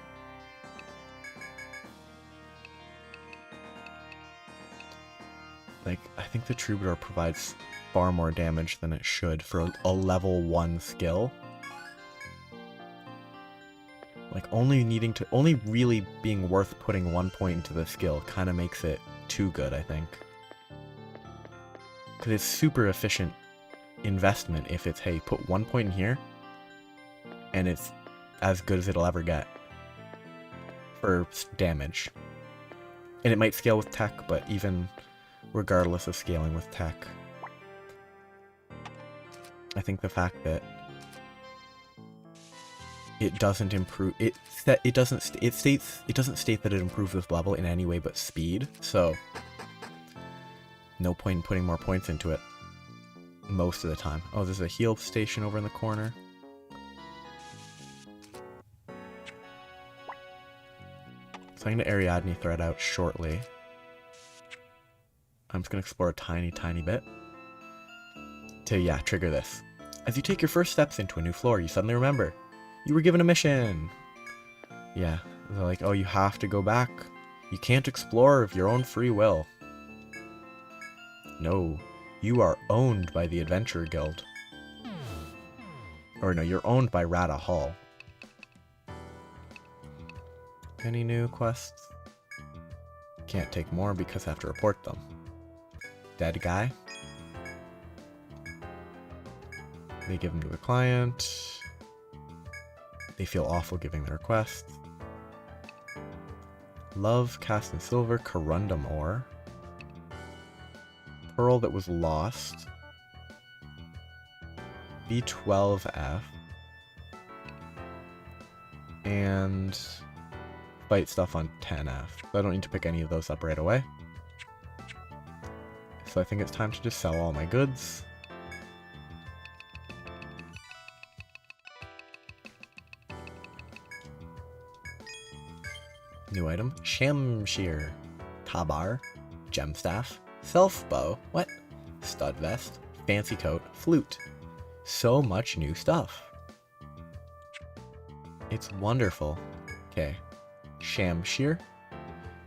Like, I think the Troubadour provides far more damage than it should for a level 1 skill. Like, only really being worth putting 1 point into the skill kind of makes it too good, I think. Because it's super efficient investment if it's, hey, put 1 point in here, and it's as good as it'll ever get for damage. And it might scale with tech, but even regardless of scaling with tech, I think the fact that it doesn't improve it doesn't state that it improves this level in any way but speed, so no point in putting more points into it most of the time. Oh, there's a heal station over in the corner. So I'm going to Ariadne thread out shortly. I'm just going to explore a tiny bit to, yeah, trigger this. As you take your first steps into a new floor, you suddenly remember you were given a mission. Yeah, they're like, oh, you have to go back. You can't explore of your own free will. No, you are owned by the Adventurer Guild. Or no, you're owned by Rata Hall. Any new quests? Can't take more because I have to report them. Dead guy. They give them to the client. They feel awful giving the request. Love, cast in silver, corundum ore. Pearl that was lost. B12F. And fight stuff on 10F. So I don't need to pick any of those up right away. So I think it's time to just sell all my goods. New item, Shamshir, Tabar, Gemstaff, Self Bow, what? Stud Vest, Fancy Coat, Flute. So much new stuff. It's wonderful. Okay, Shamshir.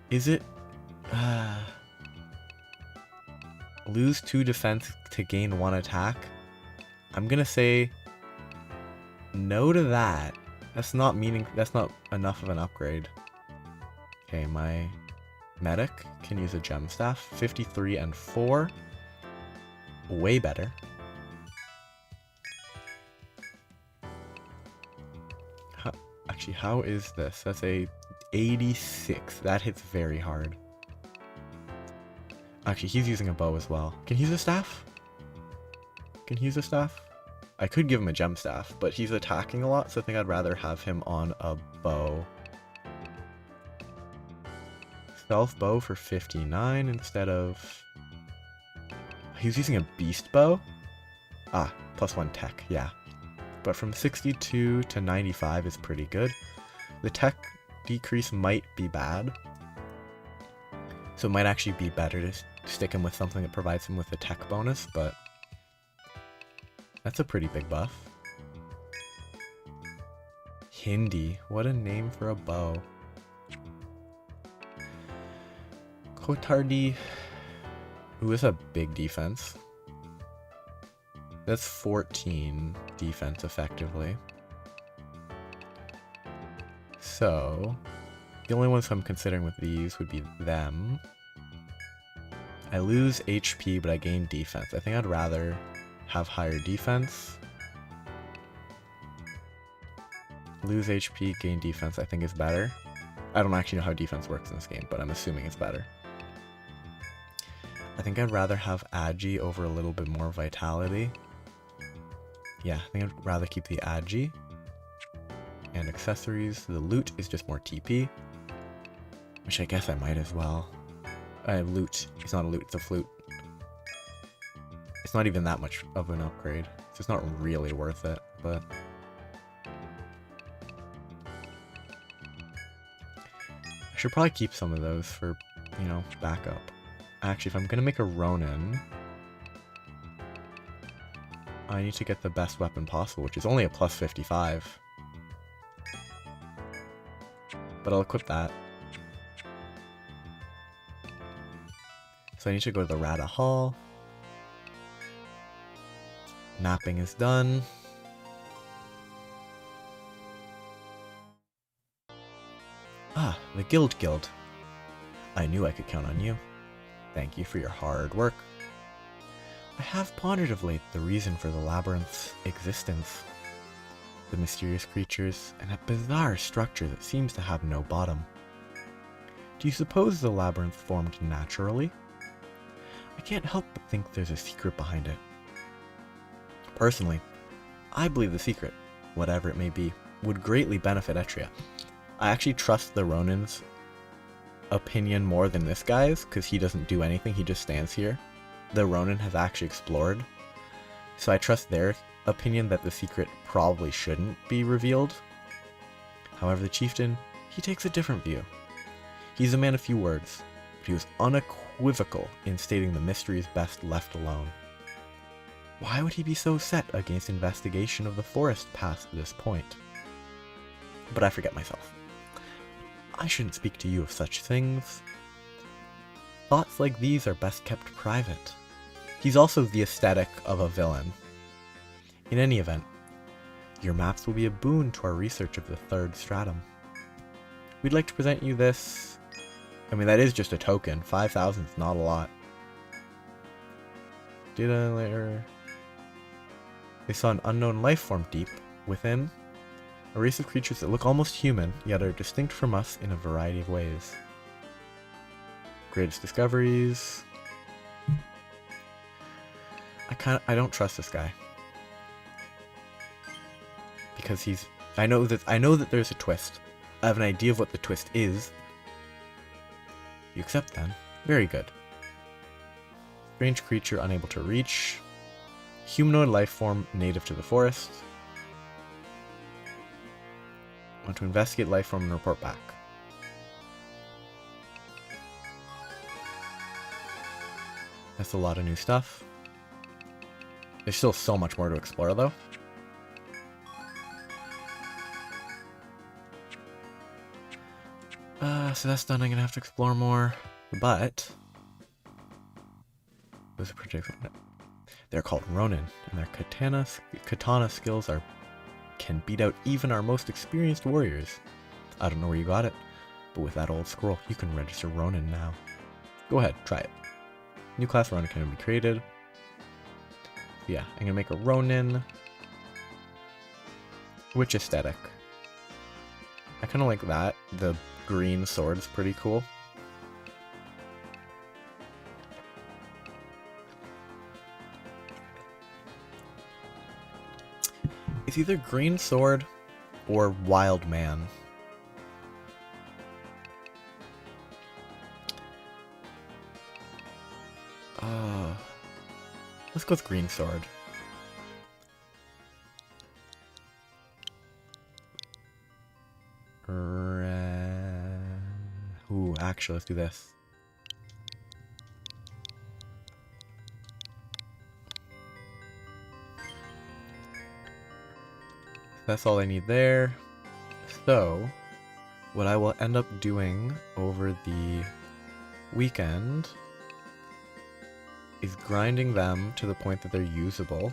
Is it... lose 2 defense to gain 1 attack? I'm gonna say no to that. That's not enough of an upgrade. Okay, my medic can use a gem staff. 53 and 4. Way better. Actually, how is this? That's a 86. That hits very hard. Actually, he's using a bow as well. Can he use a staff? Can he use a staff? I could give him a gem staff, but he's attacking a lot, so I think I'd rather have him on a bow. Stealth bow for 59 instead of... He's using a beast bow? Ah, +1 tech, yeah. But from 62 to 95 is pretty good. The tech decrease might be bad. So it might actually be better to stick him with something that provides him with a tech bonus, but that's a pretty big buff. Hindi, what a name for a bow. Kotardi, ooh, is a big defense. That's 14 defense effectively. So, the only ones I'm considering with these would be them. I lose HP, but I gain defense. I think I'd rather have higher defense. Lose HP, gain defense, I think is better. I don't actually know how defense works in this game, but I'm assuming it's better. I think I'd rather have Agi over a little bit more vitality. Yeah, I think I'd rather keep the Agi. And accessories. The loot is just more TP. Which I guess I might as well. Loot. It's not a loot, it's a flute. It's not even that much of an upgrade. So it's not really worth it, but... Should probably keep some of those for, you know, backup. Actually, if I'm gonna make a Ronin, I need to get the best weapon possible, which is only a plus 55. But I'll equip that. So I need to go to the Rata Hall. Mapping is done. Ah, the Guild. I knew I could count on you. Thank you for your hard work. I have pondered of late the reason for the labyrinth's existence. The mysterious creatures and a bizarre structure that seems to have no bottom. Do you suppose the labyrinth formed naturally? I can't help but think there's a secret behind it. Personally, I believe the secret, whatever it may be, would greatly benefit Etria. I actually trust the Ronin's opinion more than this guy's, because he doesn't do anything, he just stands here. The Ronin has actually explored, so I trust their opinion that the secret probably shouldn't be revealed. However, the chieftain, he takes a different view. He's a man of few words, but he was unequivocal in stating the mystery is best left alone. Why would he be so set against investigation of the forest past this point? But I forget myself. I shouldn't speak to you of such things. Thoughts like these are best kept private. He's also the aesthetic of a villain. In any event, your maps will be a boon to our research of the third stratum. We'd like to present you this. I mean, that is just a token. 5,000 is not a lot. Data layer. They saw an unknown life form deep within. A race of creatures that look almost human, yet are distinct from us in a variety of ways. Greatest discoveries. I don't trust this guy. Because I know that there's a twist. I have an idea of what the twist is. You accept then. Very good. Strange creature unable to reach. Humanoid life form native to the forest. Want to investigate life form and report back. That's a lot of new stuff. There's still so much more to explore though. So that's done. I'm gonna have to explore more, but those are particular. They're called Ronin, and their katana skills can beat out even our most experienced warriors. I don't know where you got it, but with that old scroll, you can register Ronin now. Go ahead, try it. New class Ronin can be created. Yeah, I'm gonna make a Ronin. Which aesthetic? I kind of like that. The green sword is pretty cool. It's either green sword or wild man. Let's go with green sword. Ooh, actually, let's do this. That's all I need there. So, what I will end up doing over the weekend is grinding them to the point that they're usable.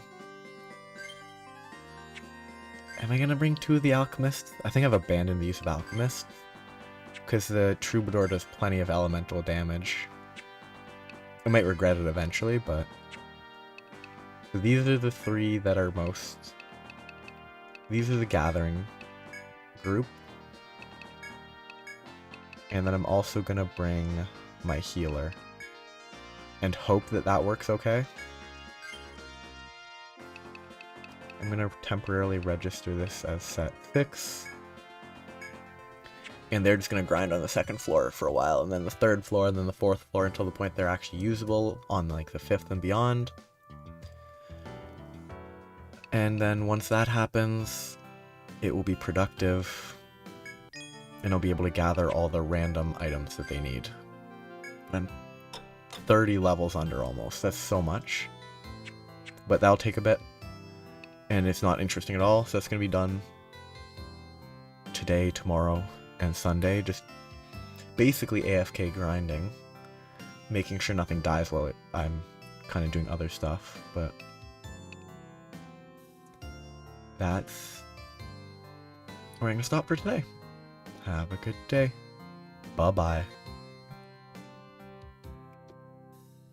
Am I gonna bring 2 of the alchemists? I think I've abandoned the use of alchemists, because the troubadour does plenty of elemental damage. I might regret it eventually, but so these are the 3 that are most. These are the gathering group, and then I'm also gonna bring my healer and hope that that works okay. I'm gonna temporarily register this as set 6. And they're just gonna grind on the 2nd floor for a while, and then the 3rd floor, and then the 4th floor until the point they're actually usable on like the 5th and beyond. And then once that happens, it will be productive. and I'll be able to gather all the random items that they need. I'm 30 levels under almost. That's so much. But that'll take a bit. And it's not interesting at all, so that's going to be done today, tomorrow, and Sunday. Just basically AFK grinding. Making sure nothing dies while I'm kind of doing other stuff, but that's where I'm going to stop for today. Have a good day. Bye-bye.